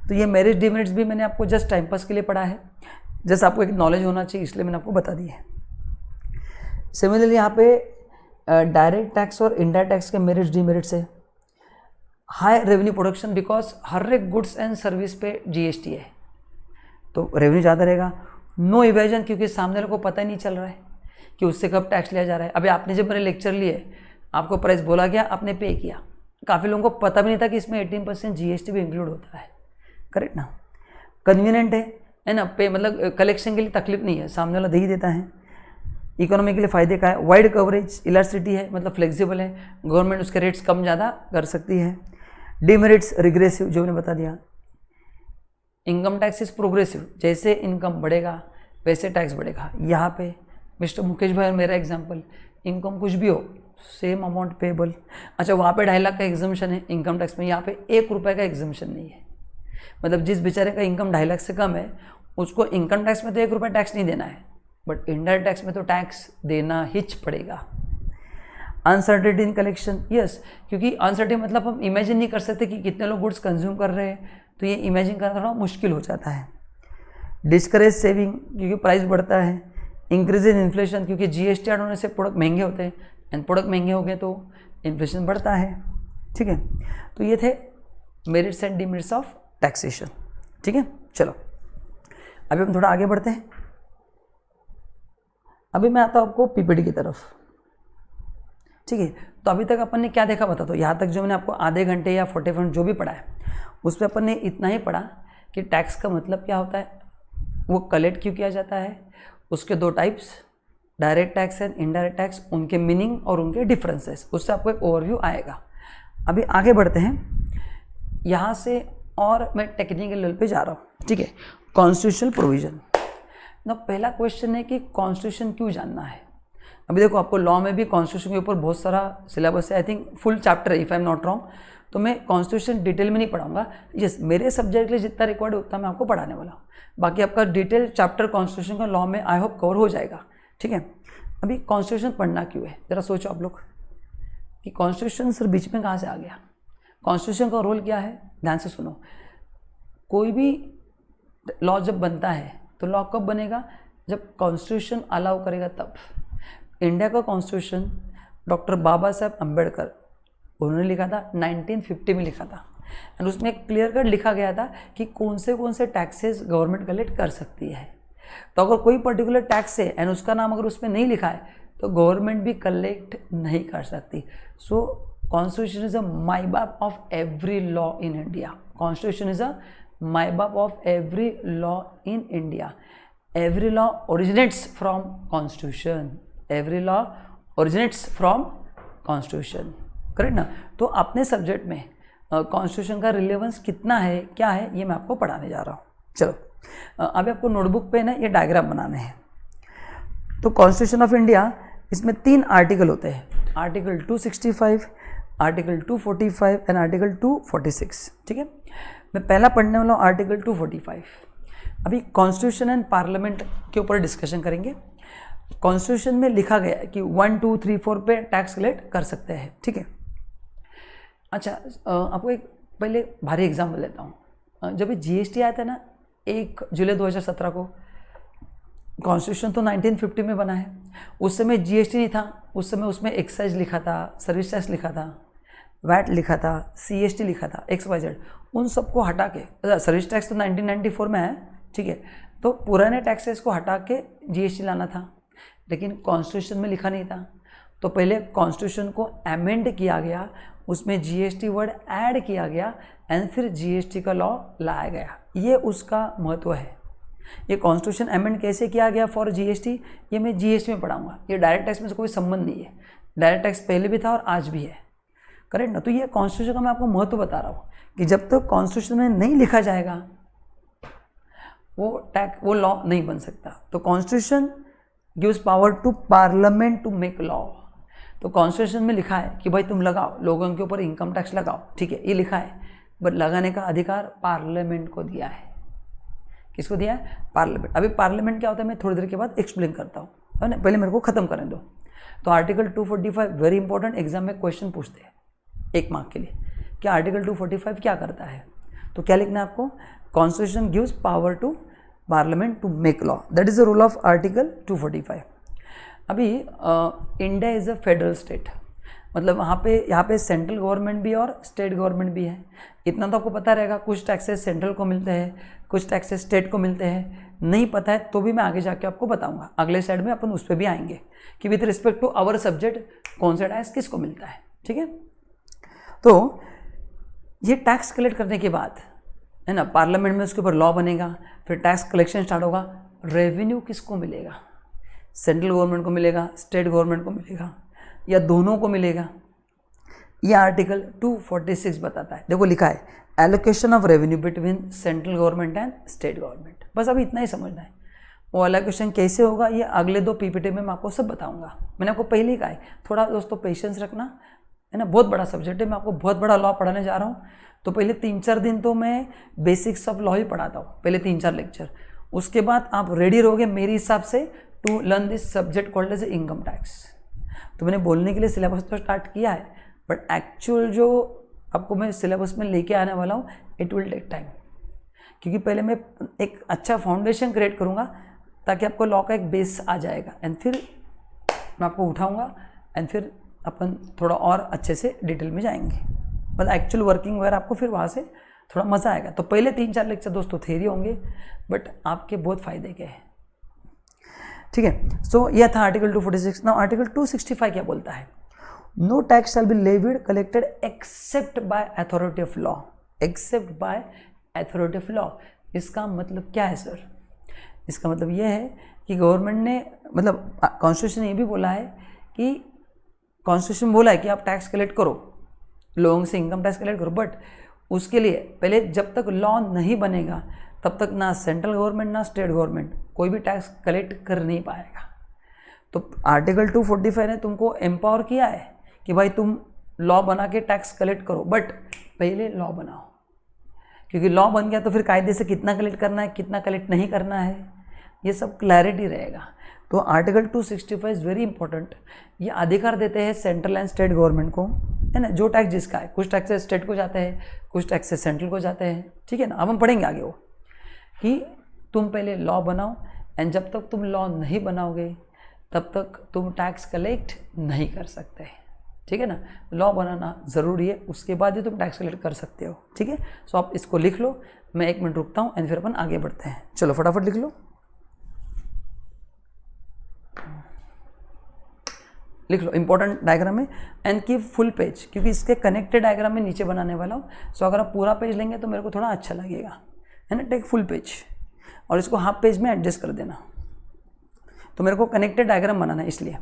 तो ये मेरिट्स डिमेरिट्स भी मैंने आपको जस्ट टाइम पास के लिए पढ़ा है, जस्ट आपको एक नॉलेज होना चाहिए इसलिए मैंने आपको बता दी है। सिमिलरली यहाँ पे डायरेक्ट टैक्स और इनडायरेक्ट टैक्स के मेरिट्स डिमेरिट्स है। हाई रेवेन्यू प्रोडक्शन, बिकॉज हर एक गुड्स एंड सर्विस पे जीएसटी है तो रेवेन्यू ज़्यादा रहेगा। नो इवेजन, क्योंकि सामने वाले को पता ही नहीं चल रहा है कि उससे कब टैक्स लिया जा रहा है। अभी आपने जब मेरे लेक्चर लिए, आपको प्राइस बोला गया, आपने पे किया, काफ़ी लोगों को पता भी नहीं था कि इसमें 18% जीएसटी भी इंक्लूड होता है, करेक्ट ना। कन्वीनियंट है ना, पे मतलब कलेक्शन के लिए तकलीफ नहीं है, सामने वाला दे ही देता है। इकोनॉमी के लिए फ़ायदे का है। वाइड कवरेज, इलास्टिसिटी है, मतलब फ्लेक्सिबल है, गवर्नमेंट उसके रेट्स कम ज़्यादा कर सकती है। डिमेरिट्स रिग्रेसिव, जो मैंने बता दिया। इनकम टैक्स इज प्रोग्रेसिव, जैसे इनकम बढ़ेगा वैसे टैक्स बढ़ेगा। यहाँ पे मिस्टर मुकेश भाई और मेरा एग्जांपल, इनकम कुछ भी हो सेम अमाउंट पेबल। अच्छा, वहाँ पे 2.5 लाख का एग्जम्पशन है इनकम टैक्स में, यहाँ पे 1 रुपये का एग्जम्पशन नहीं है। मतलब जिस बेचारे का इनकम 2.5 लाख से कम है उसको इनकम टैक्स में तो 1 रुपये टैक्स नहीं देना है, बट इनडायरेक्ट टैक्स में तो टैक्स देना ही पड़ेगा। अनसर्टेनिटी इन कलेक्शन, यस, क्योंकि अनसर्टेन मतलब हम इमेजिन नहीं कर सकते कि कितने लोग गुड्स कंज्यूम कर रहे हैं, तो ये इमेजिन करना थोड़ा मुश्किल हो जाता है। डिस्करेज सेविंग, क्योंकि प्राइस बढ़ता है। इंक्रीज इन इन्फ्लेशन, क्योंकि जीएसटी ऐड होने से प्रोडक्ट महंगे होते हैं, एंड प्रोडक्ट महंगे हो गए तो इन्फ्लेशन बढ़ता है। ठीक है, तो ये थे merits and demerits of taxation. ठीक है, चलो अभी हम थोड़ा आगे बढ़ते हैं। अभी मैं आता हूँ आपको पीपीटी की तरफ। ठीक है, तो अभी तक अपन ने क्या देखा बता दो। यहाँ तक जो मैंने आपको आधे घंटे या 40 मिनट जो भी पढ़ा है उस पर अपन ने इतना ही पढ़ा कि टैक्स का मतलब क्या होता है, वो कलेक्ट क्यों किया जाता है, उसके 2 types, direct tax and indirect tax, उनके मीनिंग और उनके डिफरेंसेस, उससे आपको एक ओवरव्यू आएगा। अभी आगे बढ़ते हैं यहाँ से, और मैं टेक्निकल लेवल पे जा रहा हूँ। ठीक है, कॉन्स्टिट्यूशनल प्रोविजन। ना पहला क्वेश्चन है कि कॉन्स्टिट्यूशन क्यों जानना है। अभी देखो, आपको लॉ में भी कॉन्स्टिट्यूशन के ऊपर बहुत सारा सिलेबस है, आई थिंक फुल चैप्टर है if I am not wrong, तो मैं कॉन्स्टिट्यूशन डिटेल में नहीं पढ़ाऊंगा। यस, मेरे सब्जेक्ट के लिए जितना रिक्वायर्ड है उतना मैं आपको पढ़ाने वाला हूँ, बाकी आपका डिटेल चैप्टर कॉन्स्टिट्यूशन का लॉ में आई होप कवर हो जाएगा। ठीक है, अभी कॉन्स्टिट्यूशन पढ़ना क्यों है, ज़रा सोचो आप लोग कि कॉन्स्टिट्यूशन सर बीच में कहाँ से आ गया। कॉन्स्टिट्यूशन का रोल क्या है, ध्यान से सुनो। कोई भी लॉ जब बनता है तो लॉ कब बनेगा, जब कॉन्स्टिट्यूशन अलाउ करेगा तब। इंडिया का कॉन्स्टिट्यूशन डॉक्टर बाबा साहब अम्बेडकर उन्होंने लिखा था, 1950 में लिखा था, एंड उसमें क्लियर कट लिखा गया था कि कौन से टैक्सेस गवर्नमेंट कलेक्ट कर सकती है। तो अगर कोई पर्टिकुलर टैक्स है एंड उसका नाम अगर उसमें नहीं लिखा है तो गवर्नमेंट भी कलेक्ट नहीं कर सकती। सो कॉन्स्टिट्यूशन इज अ माई बाप of every law in India. Constitution is a माई बाप of every law in India. Every law originates from constitution, every law originates from constitution, correct ना। तो अपने सब्जेक्ट में कॉन्स्टिट्यूशन का रिलेवेंस कितना है, क्या है, ये मैं आपको पढ़ाने जा रहा हूँ। चलो अभी आपको नोटबुक पे ना ये डायग्राम बनाने हैं। तो कॉन्स्टिट्यूशन ऑफ इंडिया, इसमें 3 आर्टिकल होते हैं, आर्टिकल 265, आर्टिकल 245 एंड आर्टिकल 246। ठीक है, मैं पहला पढ़ने वाला हूँ आर्टिकल 245। अभी कॉन्स्टिट्यूशन एंड पार्लियामेंट के ऊपर डिस्कशन करेंगे। कॉन्स्टिट्यूशन में लिखा गया है कि 1, 2, 3, 4 पे टैक्स कलेक्ट कर सकते हैं। ठीक है, अच्छा आपको एक पहले भारी एग्जाम्पल देता हूँ। जब जीएसटी आया था ना 1 जुलाई 2017 को, कॉन्स्टिट्यूशन तो 1950 में बना है, उस समय जीएसटी नहीं था, उस समय उसमें एक्साइज लिखा था, सर्विस टैक्स लिखा था, वैट लिखा था, सीएसटी लिखा था, XYZ, उन सबको हटा के, सर्विस टैक्स तो 1994 में है, ठीक है, तो पुराने टैक्सेस को हटा के जीएसटी लाना था, लेकिन कॉन्स्टिट्यूशन में लिखा नहीं था। तो पहले कॉन्स्टिट्यूशन को अमेंड किया गया उसमें जीएसटी वर्ड ऐड किया गया एंड फिर जीएसटी का लॉ लाया गया। ये उसका महत्व है। ये कॉन्स्टिट्यूशन अमेंड कैसे किया गया फॉर जीएसटी, ये मैं जीएसटी में पढ़ाऊंगा। ये डायरेक्ट टैक्स में से कोई संबंध नहीं है। डायरेक्ट टैक्स पहले भी था और आज भी है, करेक्ट ना। तो ये कॉन्स्टिट्यूशन का मैं आपको महत्व बता रहा हूँ कि जब तक कॉन्स्टिट्यूशन में नहीं लिखा जाएगा वो लॉ नहीं बन सकता। तो constitution gives power to parliament to make law. तो कॉन्स्टिट्यूशन में लिखा है कि भाई तुम लगाओ, लोगों के ऊपर इनकम टैक्स लगाओ, ठीक है, ये लिखा है, बट लगाने का अधिकार पार्लियामेंट को दिया है। किसको दिया है? पार्लियामेंट। अभी पार्लियामेंट क्या होता है मैं थोड़ी देर के बाद एक्सप्लेन करता हूँ, है ना, पहले मेरे को खत्म करने दो। तो आर्टिकल 245 वेरी इंपॉर्टेंट, एग्जाम में क्वेश्चन पूछते हैं 1 मार्क के लिए कि आर्टिकल 245 क्या करता है। तो क्या लिखना है आपको? Constitution gives power to parliament to make law, that is the rule of article 245। अभी India is a federal state, मतलब यहाँ पे सेंट्रल गवर्नमेंट भी और स्टेट गवर्नमेंट भी है। इतना तो आपको पता रहेगा, कुछ टैक्सेस सेंट्रल को मिलते हैं, कुछ टैक्सेस स्टेट को मिलते हैं। नहीं पता है तो भी मैं आगे जाके आपको बताऊंगा, अगले साइड में अपन उस पर भी आएंगे कि with respect to our subject कौन सा टैक्स किसको मिलता है, ठीक है। तो ये टैक्स कलेक्ट करने के बाद, है ना, पार्लियामेंट में उसके ऊपर लॉ बनेगा, फिर टैक्स कलेक्शन स्टार्ट होगा। रेवेन्यू किसको मिलेगा? सेंट्रल गवर्नमेंट को मिलेगा, स्टेट गवर्नमेंट को मिलेगा, या दोनों को मिलेगा? ये आर्टिकल 246 बताता है। देखो लिखा है allocation of revenue between central government and state government. बस अभी इतना ही समझना है। वो एलोकेशन कैसे होगा ये अगले 2 पीपीटी में मैं आपको सब बताऊंगा। मैंने आपको पहले ही कहा है, थोड़ा दोस्तों पेशेंस रखना, है ना, बहुत बड़ा सब्जेक्ट है, मैं आपको बहुत बड़ा लॉ पढ़ाने जा रहा हूँ। तो पहले 3-4 दिन तो मैं बेसिक्स ऑफ लॉ ही पढ़ाता हूँ, पहले 3-4 लेक्चर। उसके बाद आप रेडी रहोगे मेरे हिसाब से to learn this subject called as income tax. तो मैंने बोलने के लिए सिलेबस तो स्टार्ट किया है, बट एक्चुअल जो आपको मैं सिलेबस में लेके आने वाला हूँ इट विल टेक टाइम, क्योंकि पहले मैं एक अच्छा फाउंडेशन क्रिएट करूँगा ताकि आपको लॉ का एक बेस आ जाएगा, एंड फिर मैं आपको उठाऊँगा एंड फिर अपन थोड़ा और अच्छे से डिटेल में जाएंगे। मतलब एक्चुअल वर्किंग वगैरह आपको फिर वहाँ से थोड़ा मज़ा आएगा। तो पहले 3-4 लेक्चर दोस्तों थेरी होंगे, बट आपके बहुत फ़ायदे के हैं, ठीक है। सो यह था आर्टिकल 246। नाउ आर्टिकल 265 क्या बोलता है? No tax shall be levied collected except by authority of law. Except by authority of law, इसका मतलब क्या है सर? इसका मतलब यह है कि गवर्नमेंट ने, मतलब कॉन्स्टिट्यूशन ने ये भी बोला है कि कॉन्स्टिट्यूशन बोला है कि आप टैक्स कलेक्ट करो, लोगों से इनकम टैक्स कलेक्ट करो, बट उसके लिए पहले जब तक लॉ नहीं बनेगा तब तक ना सेंट्रल गवर्नमेंट ना स्टेट गवर्नमेंट कोई भी टैक्स कलेक्ट कर नहीं पाएगा। तो आर्टिकल 245 ने तुमको एम्पावर किया है कि भाई तुम लॉ बना के टैक्स कलेक्ट करो, बट पहले लॉ बनाओ, क्योंकि लॉ बन गया तो फिर कायदे से कितना कलेक्ट करना है, कितना कलेक्ट नहीं करना है, ये सब क्लैरिटी रहेगा। तो आर्टिकल 265 इज़ वेरी इंपॉर्टेंट। ये अधिकार देते हैं सेंट्रल एंड स्टेट गवर्नमेंट को, है ना, जो टैक्स जिसका है। कुछ टैक्सेस स्टेट को जाते हैं, कुछ टैक्सेस सेंट्रल को जाते हैं, ठीक है ना। अब हम पढ़ेंगे आगे वो कि तुम पहले लॉ बनाओ, एंड जब तक तुम लॉ नहीं बनाओगे तब तक तुम टैक्स कलेक्ट नहीं कर सकते, ठीक है ना। लॉ बनाना ज़रूरी है, उसके बाद ही तुम टैक्स कलेक्ट कर सकते हो, ठीक है। सो आप इसको लिख लो, मैं 1 मिनट रुकता हूँ एंड फिर अपन आगे बढ़ते हैं। चलो फटाफट लिख लो, लिख लो, इंपॉर्टेंट डायग्राम है, एंड कीप फुल पेज, क्योंकि इसके कनेक्टेड डायग्राम में नीचे बनाने वाला हूँ। सो अगर आप पूरा पेज लेंगे तो मेरे को थोड़ा अच्छा लगेगा, है ना। टेक फुल पेज और इसको हाफ पेज में एडजस्ट कर देना। तो मेरे को कनेक्टेड डायग्राम बनाना है इसलिए।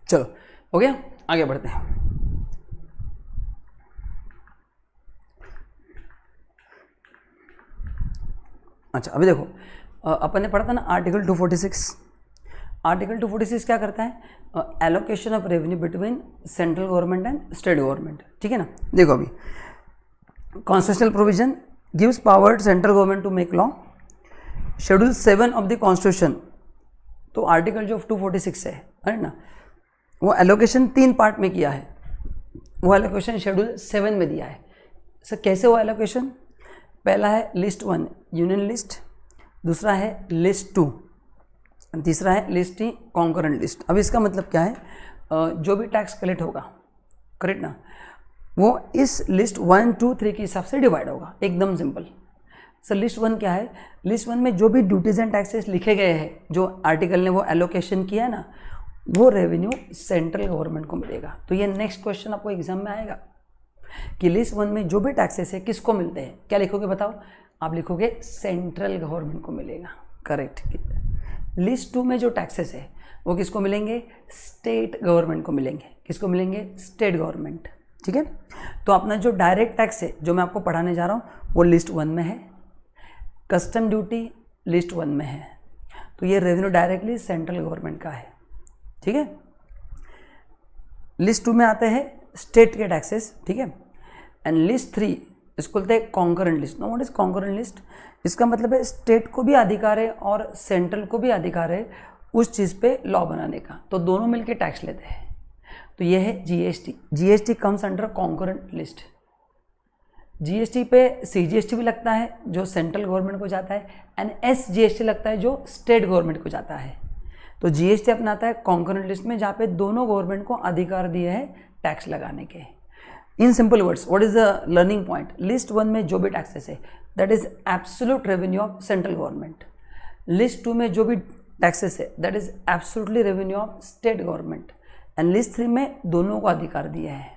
चलो हो गया, आगे बढ़ते हैं। अच्छा अभी देखो, अपन ने पढ़ा था ना आर्टिकल 246। आर्टिकल 246 क्या करता है? Allocation of revenue between central government and state government, ठीक है ना। देखो अभी constitutional provision gives power central government to make law, schedule 7 of the constitution, तो आर्टिकल जो 246 है ना, वो एलोकेशन 3 पार्ट में किया है। वो एलोकेशन शेड्यूल 7 में दिया है। सर कैसे वो एलोकेशन? पहला है लिस्ट 1 यूनियन लिस्ट, दूसरा है लिस्ट 2, तीसरा है लिस्ट ई कॉन्करेंट लिस्ट। अब इसका मतलब क्या है, जो भी टैक्स कलेक्ट होगा, करेक्ट ना, वो इस लिस्ट 1, 2, 3 के हिसाब से डिवाइड होगा, एकदम सिंपल। सर लिस्ट 1 क्या है? लिस्ट 1 में जो भी ड्यूटीज एंड टैक्सेस लिखे गए हैं, जो आर्टिकल ने वो एलोकेशन किया है ना, वो रेवेन्यू सेंट्रल गवर्नमेंट को मिलेगा। तो ये नेक्स्ट क्वेश्चन आपको एग्जाम में आएगा कि लिस्ट 1 में जो भी टैक्सेस है किसको मिलते हैं, क्या लिखोगे बताओ? आप लिखोगे सेंट्रल गवर्नमेंट को मिलेगा, करेक्ट। लिस्ट 2 में जो टैक्सेस है वो किसको मिलेंगे? स्टेट गवर्नमेंट को मिलेंगे। किसको मिलेंगे? स्टेट गवर्नमेंट, ठीक है। तो अपना जो डायरेक्ट टैक्स है जो मैं आपको पढ़ाने जा रहा हूँ वो लिस्ट 1 में है, कस्टम ड्यूटी लिस्ट 1 में है, तो ये रेवेन्यू डायरेक्टली सेंट्रल गवर्नमेंट का है, ठीक है। लिस्ट 2 में आते हैं स्टेट के टैक्सेस, ठीक है। एंड लिस्ट 3 इसको बोलते हैं concurrent list. Know what is concurrent list? इसका मतलब है स्टेट को भी अधिकार है और सेंट्रल को भी अधिकार है उस चीज़ पे लॉ बनाने का, तो दोनों मिलके टैक्स लेते हैं। तो ये है GST. GST comes under concurrent list. GST पे सीजीएसटी भी लगता है जो सेंट्रल गवर्नमेंट को जाता है, एंड एसजीएसटी लगता है जो स्टेट गवर्नमेंट को जाता है। तो जीएसटी अपनाता है कॉन्करेंट लिस्ट में, जहाँ पे दोनों गवर्नमेंट को अधिकार दिए हैं टैक्स लगाने के। In simple words what is the learning point? List 1 में जो भी टैक्सेस है that is absolute revenue of central government. List 2 में जो भी टैक्सेस है that is absolutely revenue of state government. And list 3 में दोनों को अधिकार दिया है,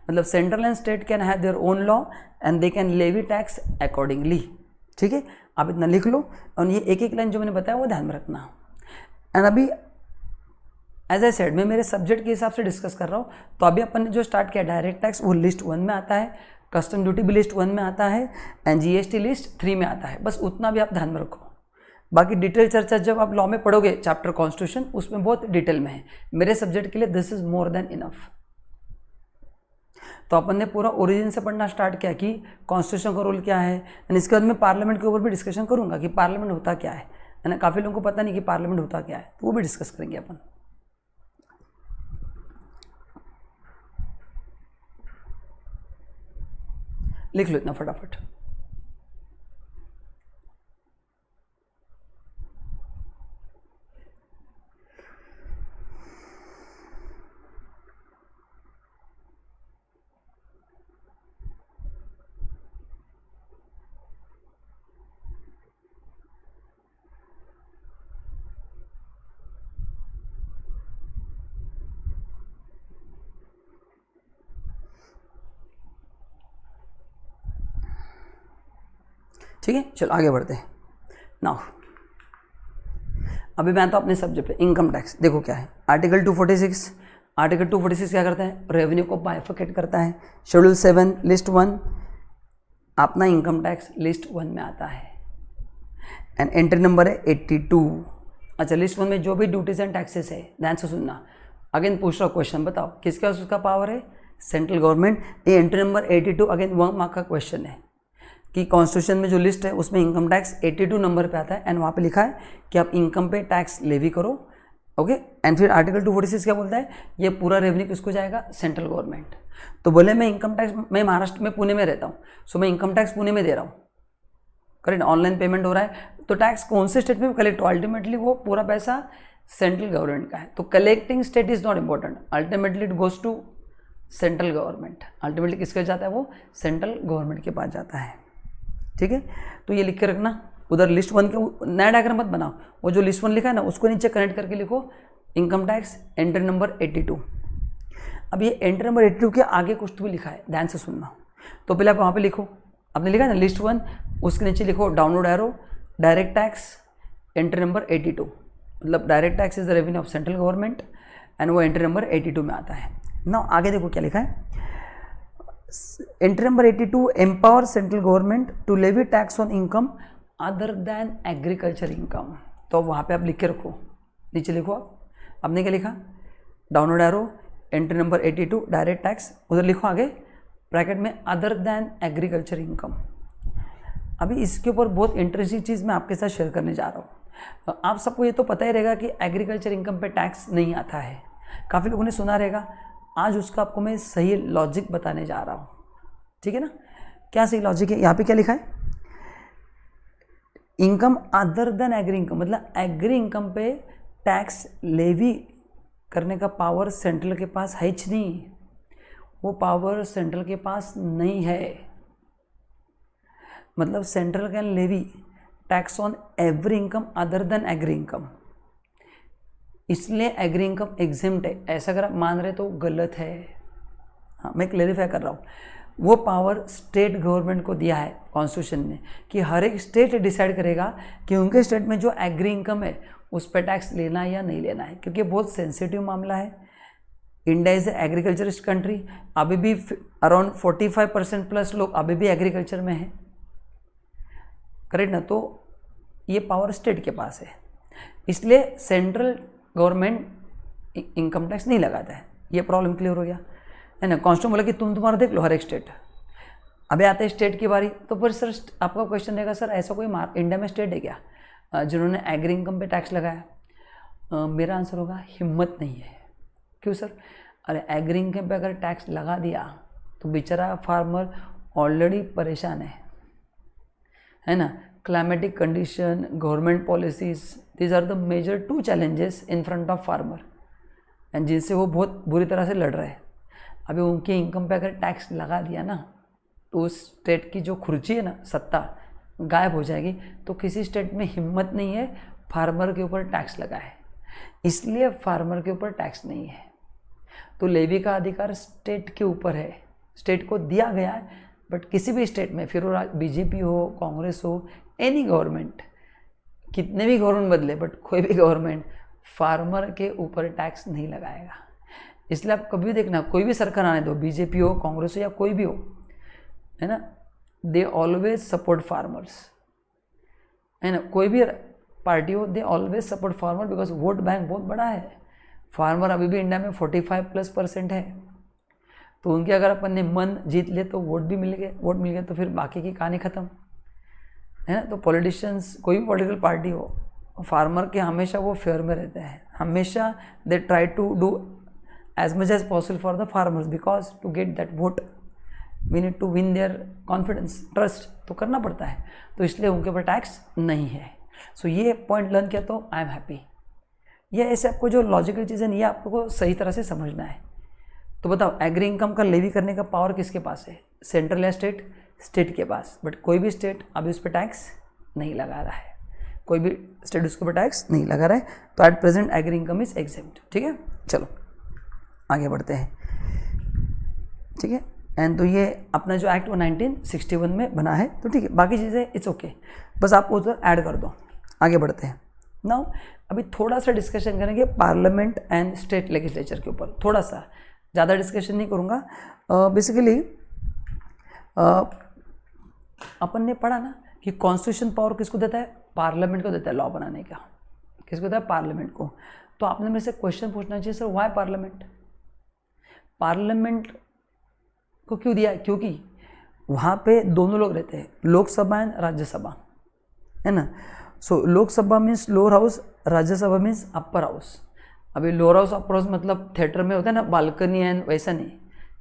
मतलब central and state can have their own law and they can levy tax accordingly, ठीक है। आप इतना लिख लो और ये एक एक लाइन जो मैंने बताया वो ध्यान में रखना। एंड अभी एज आई सेड मैं मेरे सब्जेक्ट के हिसाब से डिस्कस कर रहा हूँ, तो अभी अपन ने जो स्टार्ट किया डायरेक्ट टैक्स वो लिस्ट 1 में आता है, कस्टम ड्यूटी भी लिस्ट 1 में आता है, एंड जीएसटी लिस्ट 3 में आता है। बस उतना भी आप ध्यान में रखो। बाकी डिटेल चर्चा जब आप लॉ में पढ़ोगे चैप्टर कॉन्स्टिट्यूशन, उसमें बहुत डिटेल में है। मेरे सब्जेक्ट के लिए this is more than enough. तो अपन ने पूरा ओरिजिन से पढ़ना स्टार्ट किया कि कॉन्स्टिट्यूशन का रोल क्या है, एंड इसके बाद मैं पार्लियामेंट के ऊपर भी डिस्कशन करूंगा कि पार्लियामेंट होता क्या है ना। काफ़ी लोगों को पता नहीं कि पार्लियामेंट होता क्या है, तो वो भी डिस्कस करेंगे अपन। लिख लो इतना फटाफट। ठीक है, चलो आगे बढ़ते हैं। नाउ अभी मैं तो अपने सब्जेक्ट पे इनकम टैक्स देखो क्या है। आर्टिकल 246, आर्टिकल 246 क्या करता है? रेवेन्यू को बाइफरकेट करता है। शेड्यूल 7 लिस्ट 1 अपना इनकम टैक्स लिस्ट 1 में आता है, एंड एंट्री नंबर है 82। अच्छा, लिस्ट 1 में जो भी ड्यूटीज एंड टैक्सेस है, ध्यान से सुनना। अगेन पूछ रहा क्वेश्चन, बताओ किसके पास उसका पावर है? Central government. ये एंट्री नंबर 82 अगेन 1 मार्क का क्वेश्चन है कि कॉन्स्टिट्यूशन में जो लिस्ट है उसमें इनकम टैक्स 82 नंबर पे आता है, एंड वहाँ पे लिखा है कि आप इनकम पे टैक्स लेवी करो, ओके। एंड फिर आर्टिकल 246 क्या बोलता है? ये पूरा रेवेन्यू किसको जाएगा? Central government. तो बोले मैं इनकम टैक्स, मैं महाराष्ट्र में पुणे में रहता हूँ, सो मैं इनकम टैक्स पुणे में दे रहा हूँ, करेक्ट। ऑनलाइन पेमेंट हो रहा है, तो टैक्स कौन से स्टेट में कलेक्ट हो? अल्टीमेटली वो पूरा पैसा सेंट्रल गवर्नमेंट का है। तो collecting state is not important, ultimately it goes to central government. Ultimately किसके जाता है? वो सेंट्रल गवर्नमेंट के पास जाता है, ठीक है। तो ये लिख के रखना। उधर लिस्ट 1 के नया डायग्राम मत बनाओ, वो जो लिस्ट 1 लिखा है ना उसको नीचे कनेक्ट करके लिखो इनकम टैक्स एंट्री नंबर 82। अब ये एंट्री नंबर 82 के आगे कुछ तो भी लिखा है, ध्यान से सुनना। तो पहले आप वहाँ पे लिखो, आपने लिखा है ना लिस्ट 1, उसके नीचे लिखो download arrow direct tax entry number 82, मतलब direct tax is the revenue of central government, and वो एंट्री नंबर 82 में आता है ना। आगे देखो क्या लिखा है, entry number 82 empower central government to levy tax on income other than agriculture income. तो वहाँ पे आप लिख के रखो, नीचे लिखो आप, आपने क्या लिखा? Download arrow entry number 82 direct tax, उधर लिखो आगे ब्रैकेट में अदर देन एग्रीकल्चर इनकम। अभी इसके ऊपर बहुत इंटरेस्टिंग चीज़ मैं आपके साथ शेयर करने जा रहा हूँ। आप सबको ये तो पता ही रहेगा कि एग्रीकल्चर इनकम पे टैक्स नहीं आता है, काफ़ी लोगों ने सुना रहेगा। आज उसका आपको मैं सही लॉजिक बताने जा रहा हूँ, ठीक है ना। क्या सही लॉजिक है, यहाँ पे क्या लिखा है, income other than agri income, मतलब एग्री इनकम पे टैक्स लेवी करने का पावर सेंट्रल के पास है ही नहीं, वो पावर सेंट्रल के पास नहीं है। मतलब central can levy tax on every income other than agri income, इसलिए एग्री इनकम एग्जेम्प्ट है। ऐसा अगर आप मान रहे तो गलत है। हाँ, मैं क्लेरिफाई कर रहा हूँ। वो पावर स्टेट गवर्नमेंट को दिया है कॉन्स्टिट्यूशन ने कि हर एक स्टेट डिसाइड करेगा कि उनके स्टेट में जो एग्री इनकम है उस पर टैक्स लेना है या नहीं लेना है, क्योंकि बहुत सेंसिटिव मामला है। इंडिया इज़ एग्रीकल्चरिस्ट कंट्री, अभी भी अराउंड 45% प्लस लोग अभी भी एग्रीकल्चर में हैं, करेक्ट ना। तो ये पावर स्टेट के पास है, इसलिए सेंट्रल गवर्नमेंट इनकम टैक्स नहीं लगाता है। ये प्रॉब्लम क्लियर हो गया है ना। कॉन्स्टिट्यूशन बोला कि तुम्हारा देख लो हर एक स्टेट। अभी आते हैं स्टेट की बारी, तो फिर सर आपका क्वेश्चन रहेगा सर ऐसा कोई इंडिया में स्टेट है क्या जिन्होंने एग्री इनकम पे टैक्स लगाया। मेरा आंसर होगा हिम्मत नहीं है। क्यों सर, अरे एग्री इनकम पे अगर टैक्स लगा दिया तो बेचारा फार्मर ऑलरेडी परेशान है ना। Climatic condition, government policies, these are the major 2 challenges in front of farmer, and जिनसे वो बहुत बुरी तरह से लड़ रहे हैं। अभी उनके इनकम पे अगर टैक्स लगा दिया ना तो उस स्टेट की जो खुर्ची है ना, सत्ता गायब हो जाएगी। तो किसी स्टेट में हिम्मत नहीं है फार्मर के ऊपर टैक्स लगाए, इसलिए फार्मर के ऊपर टैक्स नहीं है। तो लेवी का अधिकार स्टेट के ऊपर है, स्टेट को दिया गया है। बट किसी भी स्टेट में, फिर वो बीजेपी हो, कांग्रेस हो, एनी गवर्नमेंट, कितने भी गवर्नमेंट बदले, बट कोई भी गवर्नमेंट फार्मर के ऊपर टैक्स नहीं लगाएगा। इसलिए आप कभी भी देखना, कोई भी सरकार आने दो, बीजेपी हो, कांग्रेस हो या कोई भी हो, है ना, दे ऑलवेज सपोर्ट फार्मर्स, है ना। कोई भी पार्टी हो, they always support farmer, because vote bank बहुत बड़ा है। फार्मर अभी भी इंडिया में 45+% है। तो उनके अगर अपन ने मन जीत ले तो वोट मिल गए तो फिर बाकी की कहानी खत्म, है ना। तो पॉलिटिशियंस, कोई भी पॉलिटिकल पार्टी हो, फार्मर के हमेशा वो फेयर में रहते हैं। हमेशा they try to do as much as possible for the farmers, because to get that vote we need to win their confidence, trust, तो करना पड़ता है। तो इसलिए उनके ऊपर टैक्स नहीं है। सो ये पॉइंट लर्न किया तो आई एम हैप्पी। ये ऐसे आपको जो लॉजिकल चीज़ें ये आपको सही तरह से समझना है। तो बताओ, एग्री इनकम का लेवी करने का पावर किसके पास है, सेंट्रल या स्टेट? स्टेट के पास। बट कोई भी स्टेट अभी उस पर टैक्स नहीं लगा रहा है, कोई भी स्टेट उसके ऊपर टैक्स नहीं लगा रहा है। तो at present agri income is exempt. ठीक है, चलो आगे बढ़ते हैं, ठीक है। एंड तो ये अपना जो एक्ट 1961 में बना है, तो ठीक है, बाकी चीज़ें इट्स ओके, बस आपको उधर ऐड कर दो। आगे बढ़ते हैं। नाउ अभी थोड़ा सा डिस्कशन करेंगे पार्लियामेंट एंड स्टेट लेजिस्लेचर के ऊपर, थोड़ा सा, ज़्यादा डिस्कशन नहीं करूँगा। बेसिकली अपन ने पढ़ा ना कि कॉन्स्टिट्यूशन पावर किसको देता है, पार्लियामेंट को देता है लॉ बनाने का। किसको देता है, पार्लियामेंट को। तो आपने मेरे से क्वेश्चन पूछना चाहिए, सर व्हाई पार्लियामेंट, पार्लियामेंट को क्यों दिया है? क्योंकि वहाँ पे दोनों लोग रहते हैं, लोकसभा एंड राज्यसभा, है ना। So Lok Sabha means lower house, Rajya Sabha means upper house. अभी लोअर हाउस अपर हाउस मतलब थिएटर में होता है ना, बालकनी एंड वैसा नहीं,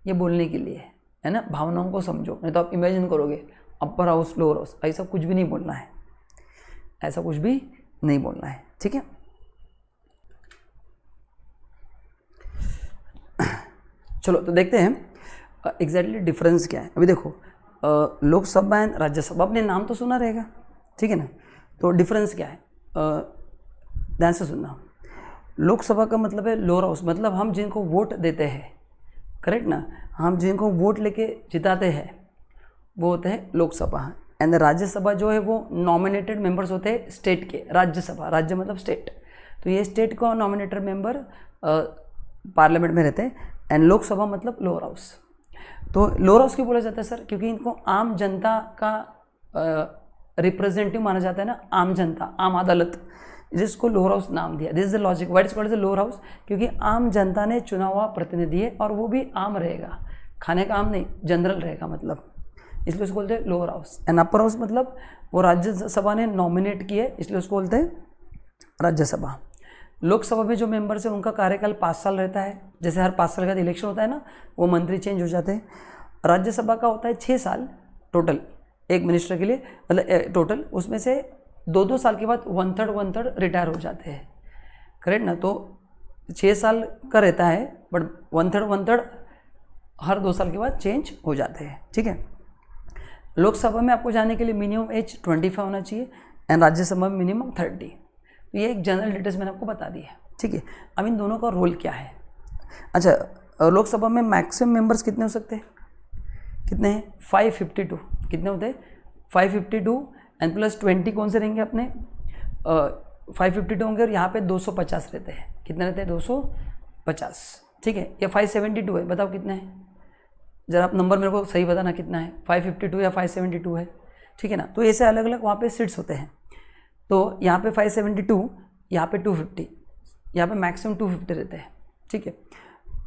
ये बोलने के लिए है ना, भावनाओं को समझो, नहीं तो आप इमेजिन करोगे अपर हाउस लोअर हाउस, ऐसा कुछ भी नहीं बोलना है, ऐसा कुछ भी नहीं बोलना है, ठीक है। चलो तो देखते हैं एग्जैक्टली डिफरेंस क्या है। अभी देखो, लोकसभा एंड राज्यसभा, अपने नाम तो सुना रहेगा, ठीक है ना। तो डिफरेंस क्या है, ध्यान से सुनना। लोकसभा का मतलब है लोअर हाउस, मतलब हम जिनको वोट देते हैं, करेक्ट ना, हम जिनको वोट लेके जिताते हैं वो होते हैं लोकसभा। एंड राज्यसभा जो है वो नॉमिनेटेड मेंबर्स होते हैं स्टेट के। राज्यसभा, राज्य मतलब स्टेट, तो ये स्टेट को नॉमिनेटेड मेंबर पार्लियामेंट में रहते हैं। एंड लोकसभा मतलब लोअर हाउस। तो लोअर हाउस क्यों बोला जाता है सर, क्योंकि इनको आम जनता का रिप्रेजेंटेटिव माना जाता है ना, आम जनता, आम अदालत, जिसको लोअर हाउस नाम दिया। This is the logic why it's called as lower house, क्योंकि आम जनता ने चुना हुआ प्रतिनिधि है और वो भी आम रहेगा, खाने का आम नहीं, जनरल रहेगा, मतलब इसलिए उसको बोलते हैं lower house. And upper house मतलब वो राज्यसभा ने नॉमिनेट किए, इसलिए उसको बोलते हैं राज्यसभा। लोकसभा में जो मेंबर्स हैं उनका कार्यकाल 5 साल रहता है, जैसे हर 5 साल का इलेक्शन होता है ना, वो मंत्री चेंज हो जाते हैं। राज्यसभा का होता है 6 साल टोटल, एक मिनिस्टर के लिए, मतलब टोटल उसमें से 2-2 साल के बाद 1/3 रिटायर हो जाते हैं, करेक्ट ना। तो 6 साल का रहता है, बट 1/3 हर 2 साल के बाद चेंज हो जाते हैं, ठीक है। लोकसभा में आपको जाने के लिए मिनिमम एज 25 होना चाहिए एंड राज्यसभा में मिनिमम 30। तो ये एक जनरल डिटेल्स मैंने आपको बता दी है, ठीक है। अब इन दोनों का रोल क्या है। अच्छा, लोकसभा में मैक्सिमम मेंबर्स कितने हो सकते हैं, कितने हैं, 552। कितने होते हैं, 552 एंड प्लस 20 कौन से रहेंगे अपने, 552 होंगे, और यहाँ पे 250 रहते हैं। कितने रहते हैं, 250, ठीक है। या 572 है, बताओ कितने हैं, जरा आप नंबर मेरे को सही बताना कितना है, 552 या 572 है, ठीक है ना। तो ऐसे अलग अलग वहाँ पे सीट्स होते हैं। तो यहाँ पे 572, यहाँ पे 250, यहाँ पे मैक्सिमम 250 रहते हैं, ठीक है।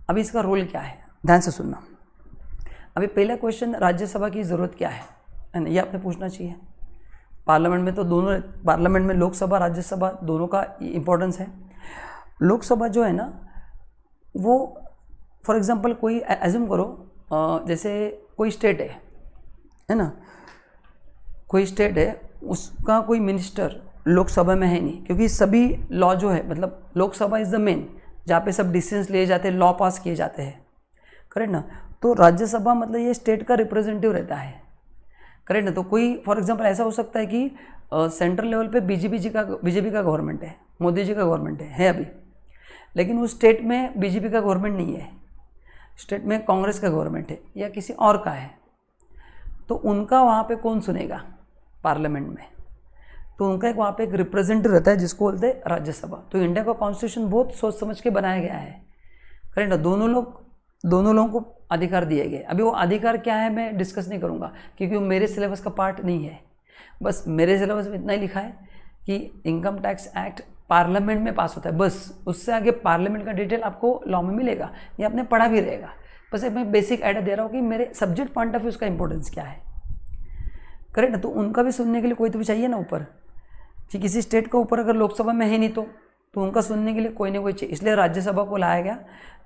अभी इसका रोल क्या है, ध्यान से सुनना। अभी पहला क्वेश्चन, राज्यसभा की ज़रूरत क्या है ना, ये आपने पूछना चाहिए। पार्लियामेंट में तो दोनों, पार्लियामेंट में लोकसभा राज्यसभा दोनों का इम्पोर्टेंस है। लोकसभा जो है ना, वो फॉर एग्जांपल कोई एज्यूम करो, जैसे कोई स्टेट है ना, कोई स्टेट है, उसका कोई मिनिस्टर लोकसभा में है नहीं, क्योंकि सभी लॉ जो है, मतलब लोकसभा इज़ द मेन, जहाँ पे सब डिसीजंस लिए जाते हैं, लॉ पास किए जाते हैं, करेक्ट ना। तो राज्यसभा मतलब ये स्टेट का रिप्रेजेंटेटिव रहता है, करेक्ट ना। तो कोई फॉर एग्जांपल ऐसा हो सकता है कि सेंट्रल लेवल पे बीजेपी का गवर्नमेंट है, मोदी जी का गवर्नमेंट है अभी, लेकिन उस स्टेट में बीजेपी का गवर्नमेंट नहीं है, स्टेट में कांग्रेस का गवर्नमेंट है या किसी और का है। तो उनका वहाँ पे कौन सुनेगा पार्लियामेंट में, तो उनका एक वहाँ पे एक रिप्रेजेंटेटिव रहता है जिसको बोलते हैं राज्यसभा। तो इंडिया का कॉन्स्टिट्यूशन बहुत सोच समझ के बनाया गया है, करेक्ट ना। दोनों लोगों को अधिकार दिए गए। अभी वो अधिकार क्या है मैं डिस्कस नहीं करूँगा, क्योंकि वो मेरे सिलेबस का पार्ट नहीं है। बस मेरे सिलेबस में इतना ही लिखा है कि इनकम टैक्स एक्ट पार्लियामेंट में पास होता है, बस। उससे आगे पार्लियामेंट का डिटेल आपको लॉ में मिलेगा, ये आपने पढ़ा भी रहेगा। बस एक मैं बेसिक आइडिया दे रहा हूँ कि मेरे सब्जेक्ट पॉइंट ऑफ व्यू उसका इंपॉर्टेंस क्या है, करेक्ट ना। तो उनका भी सुनने के लिए कोई तो भी चाहिए ना ऊपर, कि किसी स्टेट के ऊपर अगर लोकसभा में है नहीं तो उनका सुनने के लिए कोई ना कोई चाहिए। इसलिए राज्यसभा को लाया गया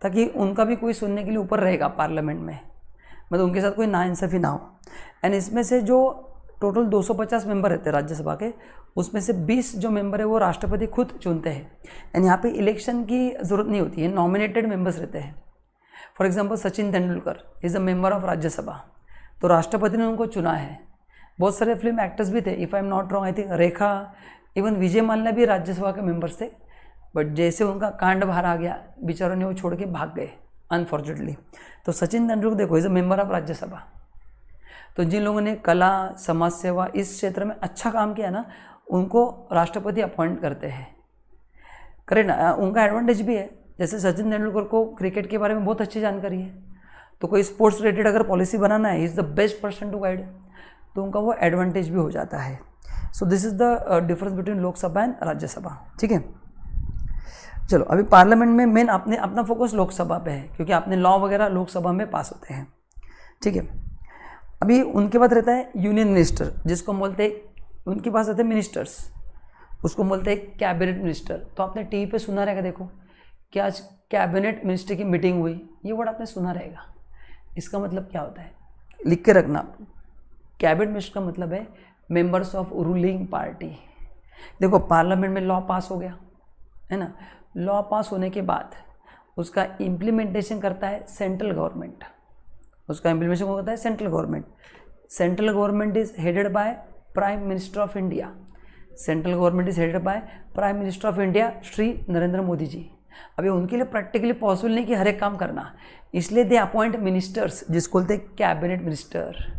ताकि उनका भी कोई सुनने के लिए ऊपर रहेगा पार्लियामेंट में, मतलब उनके साथ कोई नाइंसाफ़ी ना हो। एंड इसमें से जो टोटल 250 मेंबर रहते हैं राज्यसभा के, उसमें से 20 जो मेंबर है वो राष्ट्रपति खुद चुनते हैं। एंड यहाँ पे इलेक्शन की ज़रूरत नहीं होती है, नॉमिनेटेड मेंबर्स रहते हैं। For example Sachin Tendulkar is a member of Rajya Sabha, तो राष्ट्रपति ने उनको चुना है। बहुत सारे फिल्म एक्टर्स भी थे, if I am not wrong, I think Rekha, even Vijay Mallya भी राज्यसभा के मेंबर्स थे, बट जैसे उनका कांड बाहर आ गया, बेचारों ने वो छोड़ के भाग गए अनफॉर्चुनेटली। तो सचिन तेंदुलकर देखो is a member of Rajya Sabha. तो जिन लोगों ने कला, समाज सेवा इस क्षेत्र में अच्छा काम किया ना, उनको राष्ट्रपति अपॉइंट करते हैं, करेक्ट ना। उनका एडवांटेज भी है, जैसे सचिन तेंदुलकर को क्रिकेट के बारे में बहुत अच्छी जानकारी है, तो कोई स्पोर्ट्स रिलेटेड अगर पॉलिसी बनाना है, is the best person to guide, तो उनका वो एडवांटेज भी हो जाता है। So this is the difference between Lok Sabha and Rajya Sabha, ठीक है। चलो, अभी पार्लियामेंट में मेन आपने अपना फोकस लोकसभा पे है, क्योंकि आपने लॉ वगैरह लोकसभा में पास होते हैं, ठीक है। अभी उनके बाद रहता है यूनियन मिनिस्टर, जिसको बोलते हैं, उनके पास रहते हैं मिनिस्टर्स, उसको बोलते हैं कैबिनेट मिनिस्टर। तो आपने टीवी पे सुना रहेगा, देखो कि आज कैबिनेट मिनिस्टर की मीटिंग हुई, ये वर्ड आपने सुना रहेगा। इसका मतलब क्या होता है, लिख के रखना। कैबिनेट मिनिस्टर का मतलब है मेंबर्स ऑफ रूलिंग पार्टी। देखो पार्लियामेंट में लॉ पास हो गया है ना, लॉ पास होने के बाद उसका इम्प्लीमेंटेशन करता है सेंट्रल गवर्नमेंट, उसका इम्प्लीमेंटेशन होता है central government. Central government is headed by prime minister of India, central government is headed by prime minister of India Shri Narendra Modi ji. अभी उनके लिए प्रैक्टिकली पॉसिबल नहीं कि हर एक काम करना, इसलिए दे अपॉइंट मिनिस्टर्स, जिसको बोलते हैं cabinet minister.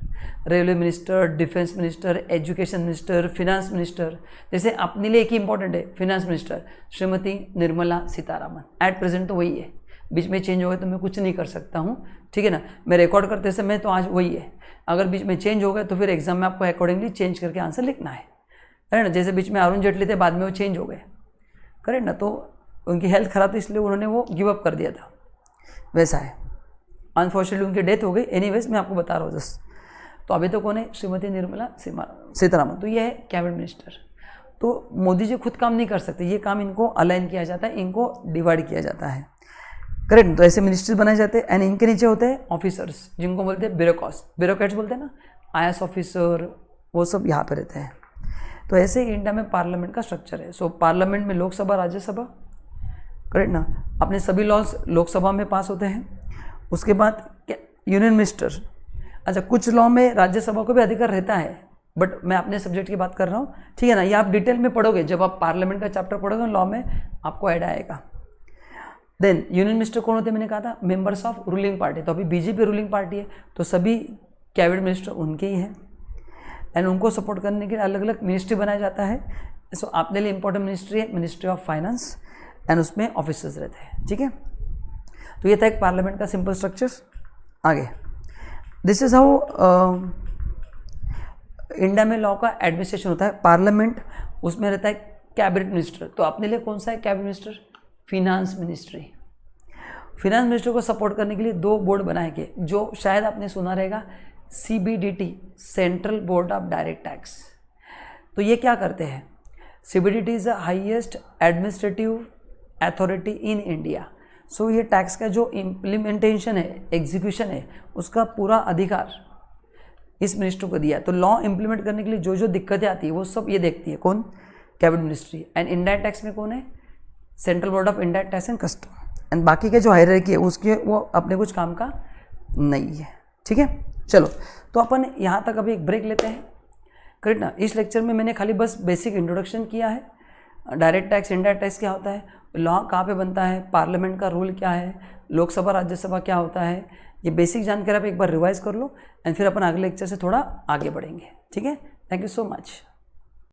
Railway minister, defence minister, education minister, finance minister. जैसे अपने लिए एक ही इंपॉर्टेंट है finance minister, Shrimati Nirmala Sitharaman. At present तो वही है, बीच में चेंज हो गया तो मैं कुछ नहीं कर सकता हूँ, ठीक है ना। मैं रिकॉर्ड करते समय तो आज वही है, अगर बीच में चेंज हो गया तो फिर एग्जाम में आपको अकॉर्डिंगली चेंज करके आंसर लिखना है ना। जैसे बीच में अरुण जेटली थे, बाद में वो चेंज हो गए, करेक्ट ना। तो उनकी हेल्थ खराब थी, इसलिए उन्होंने वो गिव अप कर दिया था, वैसा है। अनफॉर्चुनेटली उनकी डेथ हो गई। एनीवेज मैं आपको बता रहा हूँ जस्ट। तो अभी तो कौन है, श्रीमती निर्मला सीतारामन, तो ये है कैबिनेट मिनिस्टर। तो मोदी जी खुद काम नहीं कर सकते, ये काम इनको अलाइन किया जाता है, इनको डिवाइड किया जाता है, करेक्ट। तो ऐसे मिनिस्टर बनाए जाते हैं एंड इनके नीचे होते हैं ऑफिसर्स, जिनको बोलते हैं ब्यूरोक्रेट्स बोलते हैं ना, IAS ऑफिसर, वो सब यहाँ पे रहते हैं। तो ऐसे ही इंडिया में पार्लियामेंट का स्ट्रक्चर है। सो पार्लियामेंट में लोकसभा, राज्यसभा, करेक्ट ना, अपने सभी लॉज लोकसभा में पास होते हैं। उसके बाद यूनियन मिनिस्टर, अच्छा कुछ लॉ में राज्यसभा को भी अधिकार रहता है, बट मैं अपने सब्जेक्ट की बात कर रहा हूँ, ठीक है ना। ये आप डिटेल में पढ़ोगे, जब आप पार्लियामेंट का चैप्टर पढ़ोगे लॉ में आपको आइडिया आएगा। देन यूनियन मिनिस्टर कौन होते हैं, मैंने कहा था मेंबर्स ऑफ रूलिंग पार्टी। तो अभी बीजेपी रूलिंग पार्टी है, तो सभी कैबिनेट मिनिस्टर उनके ही हैं एंड उनको सपोर्ट करने के लिए अलग अलग मिनिस्ट्री बनाया जाता है। सो आपके लिए इंपॉर्टेंट मिनिस्ट्री है मिनिस्ट्री ऑफ फाइनेंस एंड उसमें ऑफिसर्स रहते हैं, ठीक है। तो ये था एक पार्लियामेंट का सिंपल स्ट्रक्चर। आगे, दिस इज हाउ इंडिया में लॉ का एडमिनिस्ट्रेशन होता है। पार्लियामेंट, उसमें रहता है कैबिनेट मिनिस्टर। तो अपने लिए कौन सा है cabinet minister, finance ministry. Finance minister को सपोर्ट करने के लिए 2 बोर्ड बनाए गए, जो शायद आपने सुना रहेगा, CBDT, central board of direct tax. तो ये क्या करते हैं, CBDT is the highest administrative authority in India. So ये टैक्स का जो इम्प्लीमेंटेशन है, एग्जीक्यूशन है, उसका पूरा अधिकार इस मिनिस्टर को दिया है। तो लॉ इंप्लीमेंट करने के लिए जो जो दिक्कतें आती है वो सब ये देखती है, कौन, cabinet ministry. And indirect tax में कौन है, central board of indirect tax and custom. And बाकी के जो हायरार्की है उसके वो अपने कुछ काम का नहीं है, ठीक है। चलो, तो अपन यहाँ तक अभी एक ब्रेक लेते हैं, करेक्ट ना। इस लेक्चर में मैंने खाली बस बेसिक इंट्रोडक्शन किया है, डायरेक्ट टैक्स, इनडायरेक्ट टैक्स क्या होता है, लॉ कहाँ पे बनता है, पार्लियामेंट का रोल क्या है, लोकसभा राज्यसभा क्या होता है, ये बेसिक जानकारी आप एक बार रिवाइज कर लो एंड फिर अपन अगले लेक्चर से थोड़ा आगे बढ़ेंगे, ठीक है। Thank you so much.